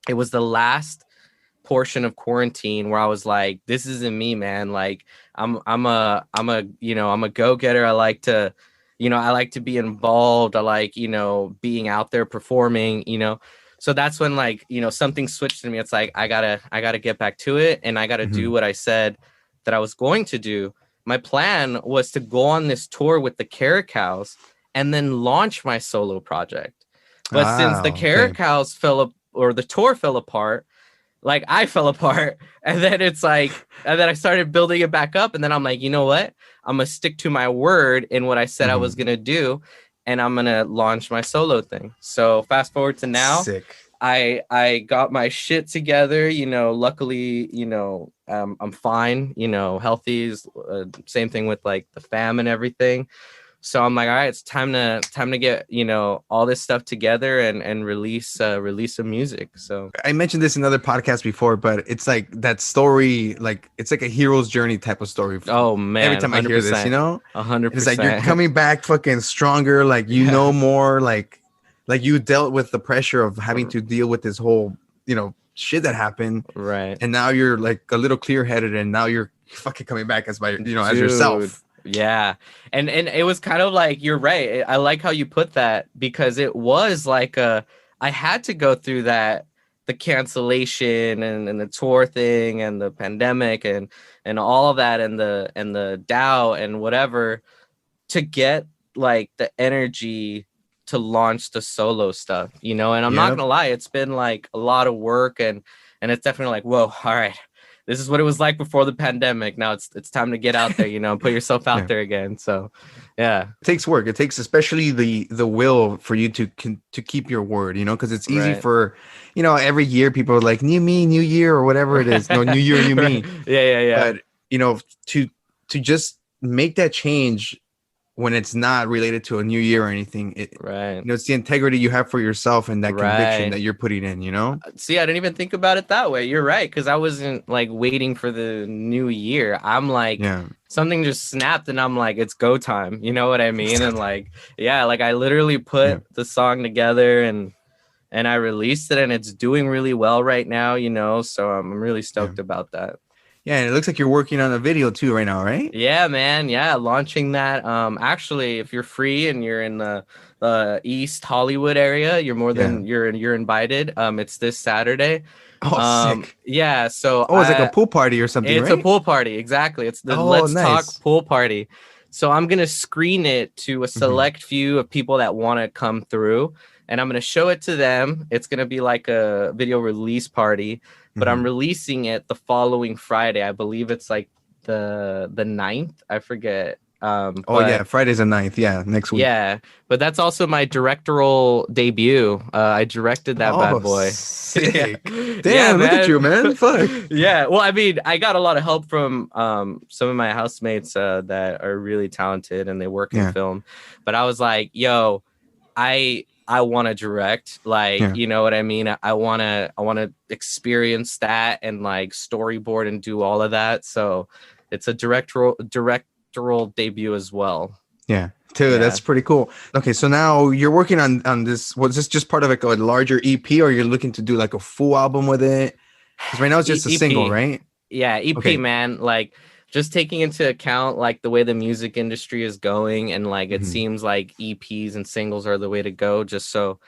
it was the last portion of quarantine where I was like, this isn't me, man. Like I'm a go-getter. I like to be involved. I like, you know, being out there performing, you know. So that's when like, you know, something switched in me. It's like, I gotta get back to it, and I gotta do what I said that I was going to do. My plan was to go on this tour with the Caracows and then launch my solo project. But since the Caracows the tour fell apart, like I fell apart, and then it's like, and then I started building it back up, and then I'm like, you know what? I'm gonna stick to my word in what I said I was gonna do, and I'm gonna launch my solo thing. So fast forward to now. Sick. I got my shit together, you know, luckily, you know, I'm fine, you know, healthy, same thing with like the fam and everything. So I'm like, all right, it's time to get, you know, all this stuff together and release some music. So I mentioned this in other podcasts before, but it's like that story, like it's like a hero's journey type of story. Oh man, every time I hear this, you know, 100%. It's like you're coming back fucking stronger, like you know more, like you dealt with the pressure of having to deal with this whole, you know, shit that happened, right? And now you're like a little clear-headed, and now you're fucking coming back as as yourself. Yeah. And it was kind of like, you're right. I like how you put that, because it was like I had to go through that, the cancellation and the tour thing and the pandemic and all of that and the doubt and whatever, to get like the energy to launch the solo stuff, you know. And I'm not gonna lie, it's been like a lot of work, and it's definitely like, whoa, all right, this is what it was like before the pandemic. Now it's time to get out there, you know, put yourself out there again. So, yeah, it takes work. It takes especially the will for you to keep your word, you know, because it's easy for, you know, every year people are like, new me, new year, or whatever it is. No, new year, new me. Yeah. But, you know, to just make that change when it's not related to a new year or anything, you know, it's the integrity you have for yourself and that conviction that you're putting in, you know. See, I didn't even think about it that way. You're right, because I wasn't like waiting for the new year. I'm like, something just snapped, and I'm like, it's go time. You know what I mean? And like, like I literally put the song together and I released it, and it's doing really well right now, you know. So I'm really stoked about that. Yeah, and it looks like you're working on a video too right now, right? Yeah, man. Yeah, launching that. Actually, if you're free and you're in the East Hollywood area, you're more than you're invited. It's this Saturday. Oh, sick. Yeah, so Oh, it's like a pool party or something, it's right? a pool party, exactly. It's the Oh, Let's nice. Talk pool party. So I'm gonna screen it to a select few of people that want to come through, and I'm gonna show it to them. It's gonna be like a video release party, but I'm releasing it the following Friday. I believe it's like the 9th. I forget. Yeah, Friday's the 9th. Yeah, next week. Yeah, but that's also my directorial debut. I directed that bad boy. Sick. Damn, look at you, man. Fuck. Yeah, well, I mean, I got a lot of help from some of my housemates that are really talented and they work in film. But I was like, yo, I want to direct, like, you know what I mean? I want to experience that and like storyboard and do all of that. So it's a directorial debut as well. Yeah, that's pretty cool. Okay, so now you're working on this. Was this just part of like a larger EP, or you're looking to do like a full album with it? Because right now it's just a single, right? Yeah, EP, man. Like, just taking into account like the way the music industry is going, and like it seems like EPs and singles are the way to go, just so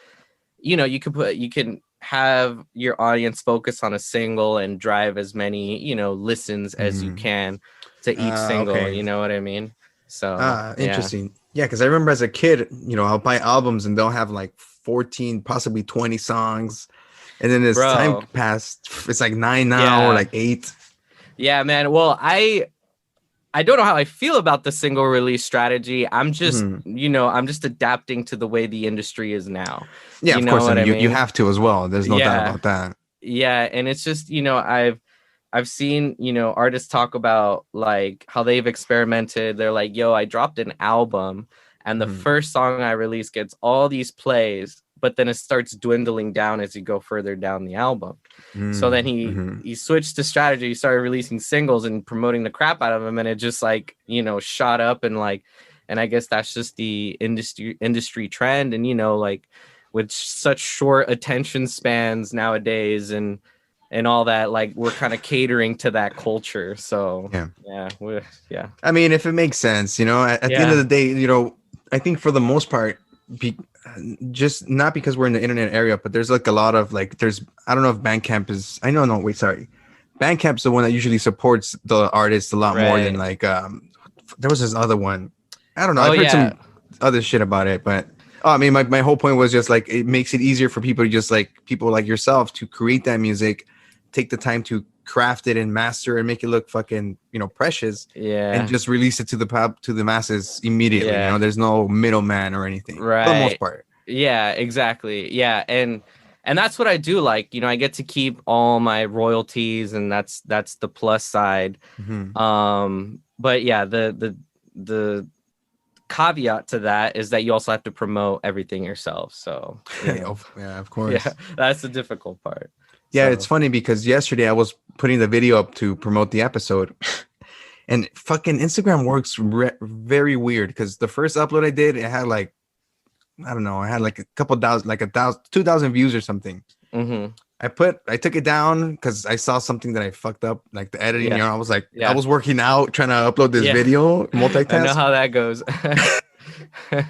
you know you can have your audience focus on a single and drive as many listens as you can to each single. You know what I mean? So interesting. Yeah, because I remember as a kid, I'll buy albums and they'll have like 14, possibly 20 songs, and then as time passed, it's like 9 now or like 8. Yeah, man. Well, I don't know how I feel about the single release strategy. I'm just, I'm just adapting to the way the industry is now. Yeah, of course. I mean, you have to as well. There's no doubt about that. Yeah, and it's just, I've seen, artists talk about like how they've experimented. They're like, yo, I dropped an album and the first song I released gets all these plays, but then it starts dwindling down as you go further down the album. So then he switched to strategy. He started releasing singles and promoting the crap out of them. And it just like, shot up and I guess that's just the industry trend. And, like with such short attention spans nowadays and all that, like we're kind of catering to that culture. So yeah. I mean, if it makes sense, at the end of the day, I think for the most part, just not because we're in the internet area, but there's like a lot of like, I don't know if Bandcamp is, Bandcamp's the one that usually supports the artist a lot more than like, there was this other one. I don't know. I've heard some other shit about it, but I mean, my whole point was just like, it makes it easier for people like yourself to create that music, take the time to craft it and master and make it look fucking precious, and just release it to the masses immediately. There's no middleman or anything, for the most part. Yeah, exactly. Yeah, and that's what I do. Like, I get to keep all my royalties, and that's the plus side. But yeah, the caveat to that is that you also have to promote everything yourself. So yeah, of course. Yeah, that's the difficult part. Yeah, it's funny because yesterday I was putting the video up to promote the episode, and fucking Instagram works very weird because the first upload I did, it had like, I don't know, I had like a couple thousand, like 2,000 views or something. I took it down because I saw something that I fucked up, like the editing. I was like, I was working out trying to upload this video, multitask. I know how that goes.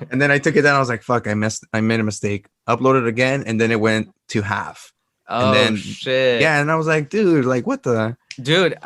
And then I took it down. I was like, fuck, I made a mistake. Uploaded again, and then it went to half. Oh, and then, shit. Yeah, and I was like, dude, like, what the? Dude,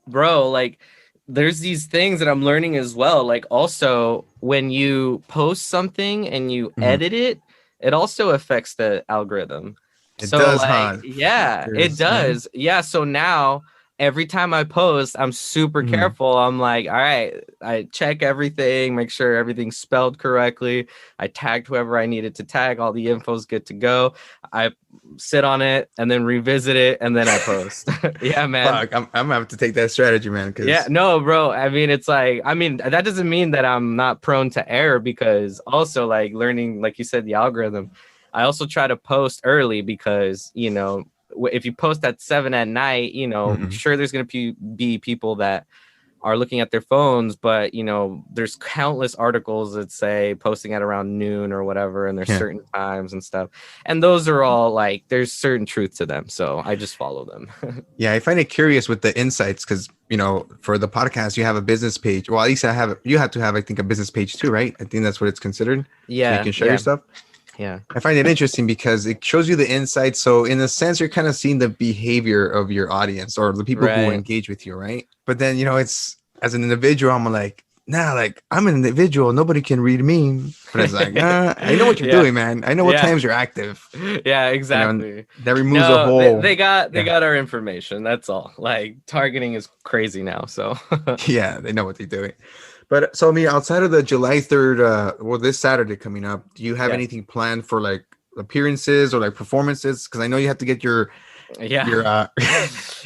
like, there's these things that I'm learning as well. Like, also, when you post something and you edit it, it also affects the algorithm. It does, huh? Yeah, it does. Yeah, so now every time I post, I'm super careful. I'm like, all right, I check everything, make sure everything's spelled correctly. I tagged whoever I needed to tag. All the info's good to go. I sit on it and then revisit it and then I post. Yeah, man. Fuck, I'm gonna have to take that strategy, man. Yeah, no, bro. I mean, it's like, that doesn't mean that I'm not prone to error, because also like learning, like you said, the algorithm. I also try to post early because, if you post at 7 at night, sure, there's going to be people that are looking at their phones, but you know, there's countless articles that say posting at around noon or whatever, and there's certain times and stuff, and those are all like, there's certain truth to them, so I just follow them. Yeah, I find it curious with the insights, because you know, for the podcast you have a business page. Well, at least you have to have, I think, a business page too, right? I think that's what it's considered. Yeah, so you can share your stuff. Yeah, I find it interesting because it shows you the insights. So in a sense, you're kind of seeing the behavior of your audience or the people who engage with you, right? But then, you know, it's, as an individual, I'm like, nah, like I'm an individual. Nobody can read me. But it's like, I know what you're doing, man. I know what times you're active. Yeah, exactly. You know, that removes a whole. They got our information. That's all. Like, targeting is crazy now. So yeah, they know what they're doing. But so, I mean, outside of the July 3rd, well, this Saturday coming up, do you have anything planned for like appearances or like performances? Because I know you have to get your contracts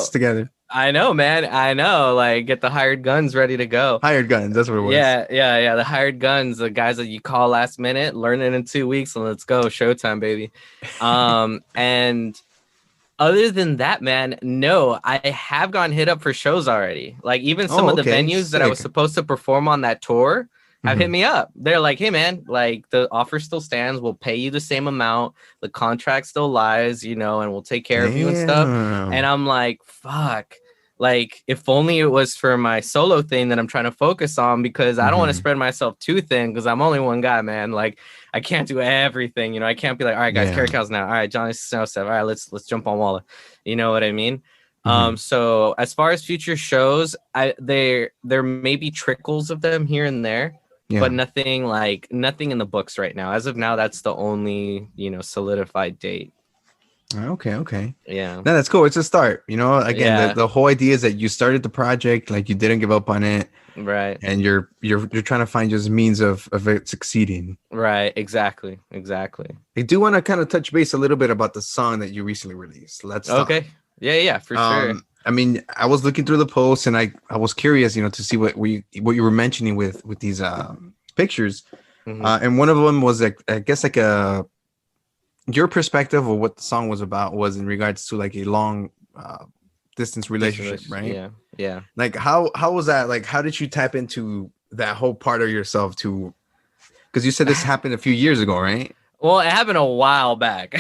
together. I know, man. I know. Like, get the hired guns ready to go. Hired guns. That's what it was. Yeah. The hired guns, the guys that you call last minute, learn it in 2 weeks, and let's go. Showtime, baby. And other than that, man, no, I have gotten hit up for shows already. Like, even some of the venues that I was supposed to perform on that tour have hit me up. They're like, hey, man, like, the offer still stands. We'll pay you the same amount. The contract still lies, you know, and we'll take care of you and stuff. And I'm like, fuck. Like, if only it was for my solo thing that I'm trying to focus on, because I don't want to spread myself too thin, because I'm only one guy, man. Like, I can't do everything, you know. I can't be like, all right, guys, Carry Cows now. All right, Johnny Cisneros, all right, let's jump on Walla. You know what I mean? So as far as future shows, there may be trickles of them here and there, but nothing in the books right now. As of now, that's the only, you know, solidified date. Okay. Yeah. No, that's cool. It's a start. You know, again, the whole idea is that you started the project, like you didn't give up on it. Right. And you're trying to find just means of it succeeding. Right. Exactly. I do want to kind of touch base a little bit about the song that you recently released. Let's talk. Okay. Yeah, for sure. I mean, I was looking through the posts and I was curious, you know, to see what you were mentioning with these pictures. And one of them was like, I guess like your perspective of what the song was about was in regards to like a long distance relationship, right? Yeah. Like how was that? Like, how did you tap into that whole part of yourself to, because you said this happened a few years ago, right? Well, it happened a while back.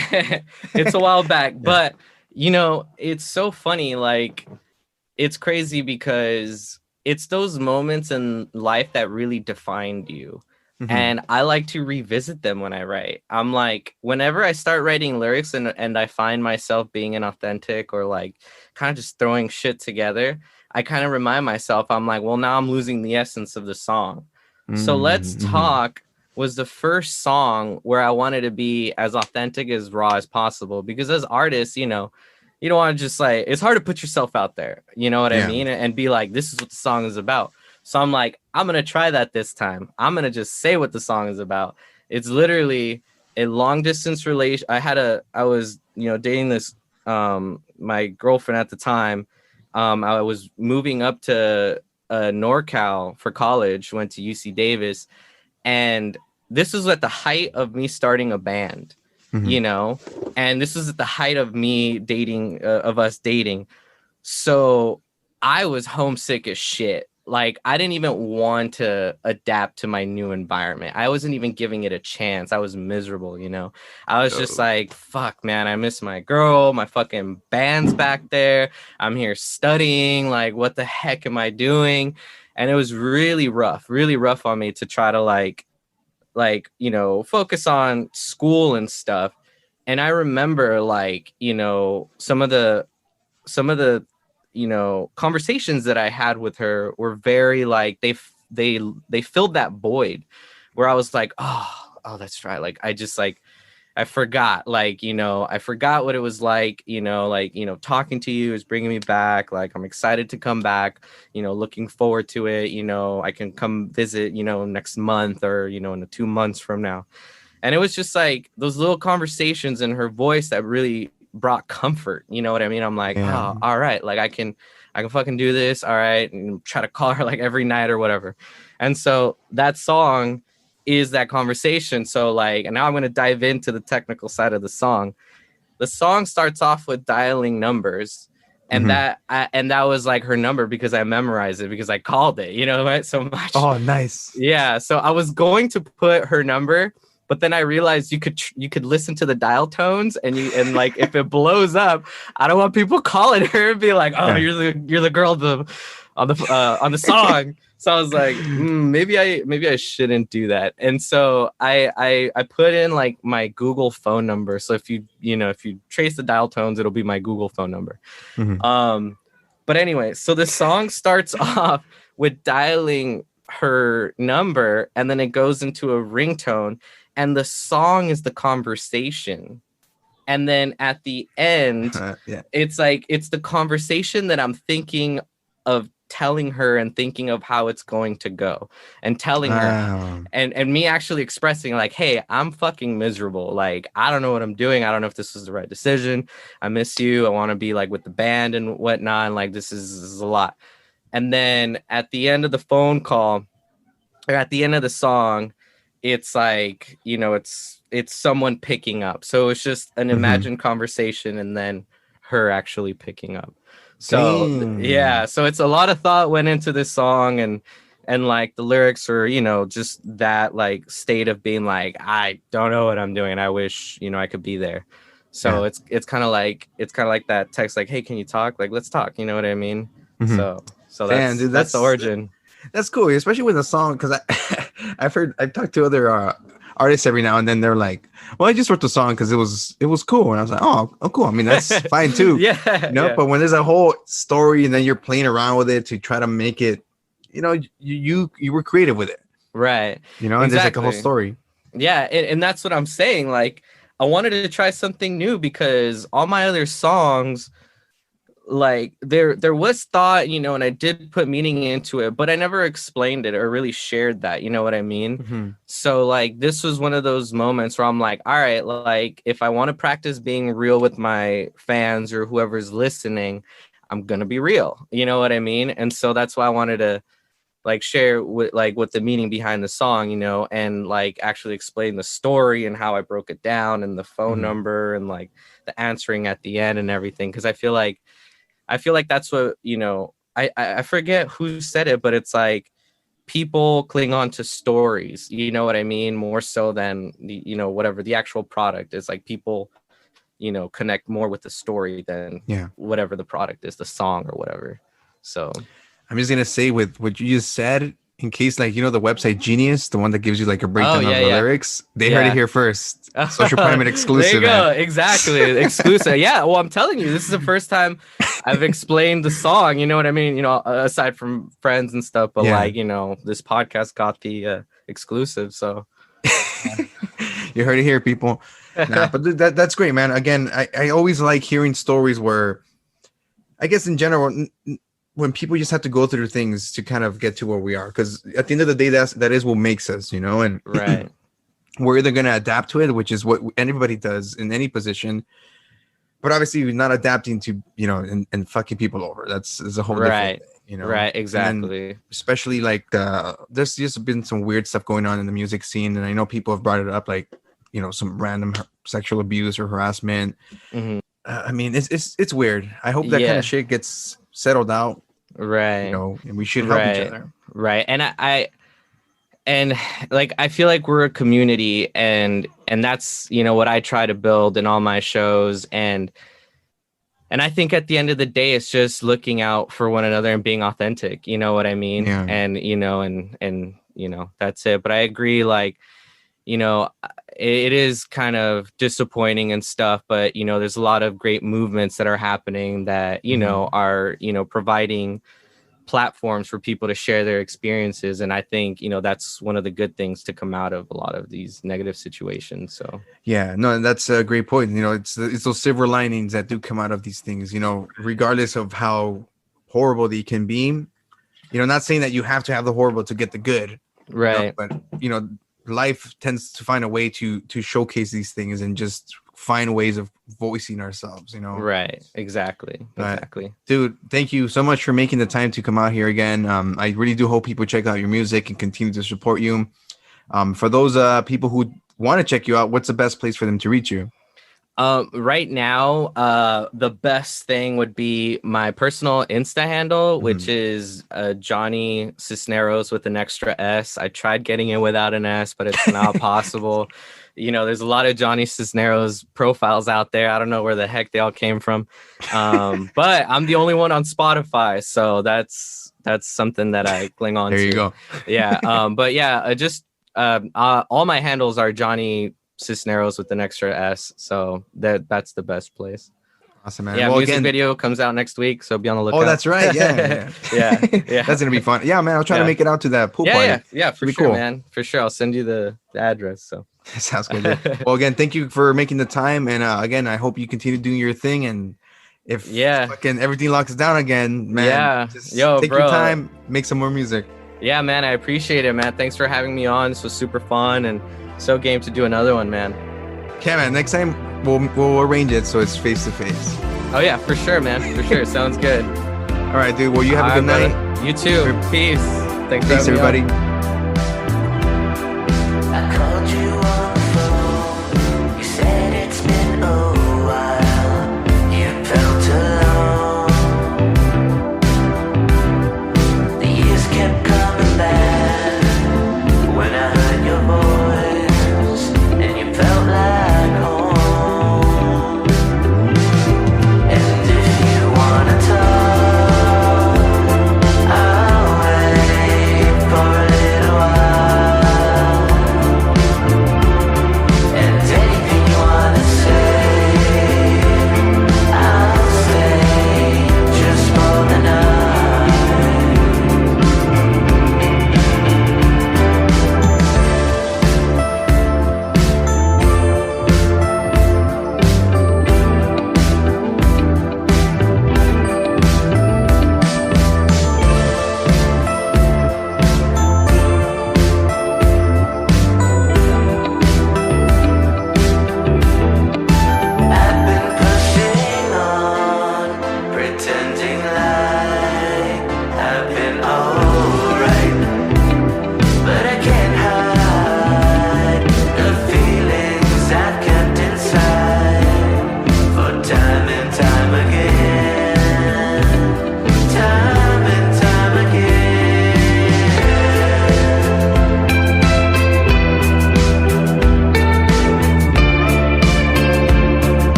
It's a while back, but you know, it's so funny. Like, it's crazy because it's those moments in life that really defined you. And I like to revisit them when I write. I'm like, whenever I start writing lyrics and I find myself being inauthentic or like kind of just throwing shit together, I kind of remind myself, I'm like, well, now I'm losing the essence of the song. So Let's Talk was the first song where I wanted to be as authentic, as raw as possible. Because as artists, you know, you don't want to just like, it's hard to put yourself out there. You know what I mean? And be like, this is what the song is about. So I'm like, I'm going to try that this time. I'm going to just say what the song is about. It's literally a long distance relation. I was, you know, dating this, my girlfriend at the time. I was moving up to NorCal for college, went to UC Davis. And this was at the height of me starting a band, you know, and this was at the height of me dating, of us dating. So I was homesick as shit. Like, I didn't even want to adapt to my new environment. I wasn't even giving it a chance. I was miserable, you know. I was just like, fuck, man, I miss my girl. My fucking band's back there. I'm here studying. Like, what the heck am I doing? And it was really rough on me to try to like, you know, focus on school and stuff. And I remember, like, you know, some of the you know, conversations that I had with her were very like, they filled that void where I was like, oh, that's right. Like, I forgot, like, you know, I forgot what it was like, you know, talking to you is bringing me back. Like, I'm excited to come back, you know, looking forward to it. You know, I can come visit, you know, next month or, you know, in 2 months from now. And it was just like those little conversations in her voice that really brought comfort. You know what I mean? I'm like, oh, all right. Like, I can fucking do this. All right. And try to call her like every night or whatever. And so that song is that conversation. So like, and now I'm going to dive into the technical side of the song. The song starts off with dialing numbers. And that was like her number because I memorized it because I called it, you know, right? So much. Oh, nice. Yeah. So I was going to put her number, but then I realized you could listen to the dial tones and like if it blows up, I don't want people calling her and be like, oh, you're the girl on the song. So I was like, maybe I shouldn't do that. And so I put in like my Google phone number. So if you trace the dial tones, it'll be my Google phone number. But anyway, so the song starts off with dialing her number, and then it goes into a ringtone, and the song is the conversation. And then at the end, it's like it's the conversation that I'm thinking of telling her and thinking of how it's going to go and telling her and me actually expressing like, hey, I'm fucking miserable. Like, I don't know what I'm doing. I don't know if this is the right decision. I miss you. I want to be like with the band and whatnot. And like, this is a lot. And then at the end of the phone call or at the end of the song, it's like, you know, it's someone picking up. So it's just an imagined conversation and then her actually picking up. So yeah, so it's a lot of thought went into this song, and like the lyrics are, you know, just that like state of being like, I don't know what I'm doing. I wish, you know, I could be there. So it's kind of like that text, like, hey, can you talk? Like, let's talk. You know what I mean? So that's the origin. That's cool, especially with a song, because I've talked to other artists every now and then. They're like, well, I just wrote the song because it was cool, and I was like, oh cool. I mean, that's fine too. But when there's a whole story and then you're playing around with it to try to make it, you know, you were creative with it, right? You know, and there's like a whole story. Yeah, and that's what I'm saying. Like, I wanted to try something new because all my other songs, like there was thought, you know, and I did put meaning into it, but I never explained it or really shared that, you know what I mean? So like this was one of those moments where I'm like, all right, like if I want to practice being real with my fans or whoever's listening, I'm gonna be real, you know what I mean? And so that's why I wanted to like share with like what the meaning behind the song, you know, and like actually explain the story and how I broke it down and the phone number and like the answering at the end and everything, because I feel like that's what, you know, I forget who said it, but it's like people cling on to stories, you know what I mean? More so than, you know, whatever the actual product is. Like people, you know, connect more with the story than whatever the product is, the song or whatever. So I'm just going to say with what you just said, in case, like, you know, the website Genius, the one that gives you like a breakdown of the lyrics, they heard it here first. Social Private exclusive. There you go. Exactly. Exclusive. Yeah. Well, I'm telling you, this is the first time I've explained the song. You know what I mean? You know, aside from friends and stuff, but like, you know, this podcast got the exclusive. So you heard it here, people. Nah, but that's great, man. Again, I always like hearing stories where, I guess in general, when people just have to go through things to kind of get to where we are, because at the end of the day, that is what makes us, you know, and we're either going to adapt to it, which is what anybody does in any position, but obviously we're not adapting to, you know, and fucking people over. That's a whole different thing, you know, right? Exactly. Especially like there's just been some weird stuff going on in the music scene, and I know people have brought it up, like, you know, some random sexual abuse or harassment. I mean, it's weird. I hope that kind of shit gets settled out, right? You know, and we should help each other, right? And and like I feel like we're a community, and that's, you know, what I try to build in all my shows, and I think at the end of the day, it's just looking out for one another and being authentic. You know what I mean? Yeah. And you know, and you know, that's it. But I agree, like, you know, it is kind of disappointing and stuff, but, you know, there's a lot of great movements that are happening that, you know, are, you know, providing platforms for people to share their experiences. And I think, you know, that's one of the good things to come out of a lot of these negative situations. So, yeah, no, that's a great point. You know, it's those silver linings that do come out of these things, you know, regardless of how horrible they can be, you know, not saying that you have to have the horrible to get the good. Right. You know, but, you know, life tends to find a way to showcase these things and just find ways of voicing ourselves, you know? Right. Exactly. Dude, thank you so much for making the time to come out here again. I really do hope people check out your music and continue to support you. For those people who want to check you out, what's the best place for them to reach you? Right now, the best thing would be my personal Insta handle, which is Johnny Cisneros with an extra S. I tried getting it without an S, but it's not possible. You know, there's a lot of Johnny Cisneros profiles out there. I don't know where the heck they all came from. But I'm the only one on Spotify, so that's something that I cling on to. There you go. Yeah. But yeah, just all my handles are Johnny Cisneros with an extra S, so that's the best place. Awesome, man. Yeah, well, music video comes out next week, so be on the lookout. Oh, that's right. Yeah. That's gonna be fun. Yeah, man. I'll try to make it out to that pool party. Yeah, for sure, cool. Man. For sure. I'll send you the address. So sounds good. Dude. Well, again, thank you for making the time, and again, I hope you continue doing your thing. And if fucking everything locks down again, man, just take your time, make some more music. Yeah, man. I appreciate it, man. Thanks for having me on. This was super fun and so game to do another one, man. Okay, man. Next time we'll arrange it so it's face to face. Oh yeah, for sure, man. For sure. Sounds good. All right, dude. Well, you have a good night. You too. Peace. Thanks everybody.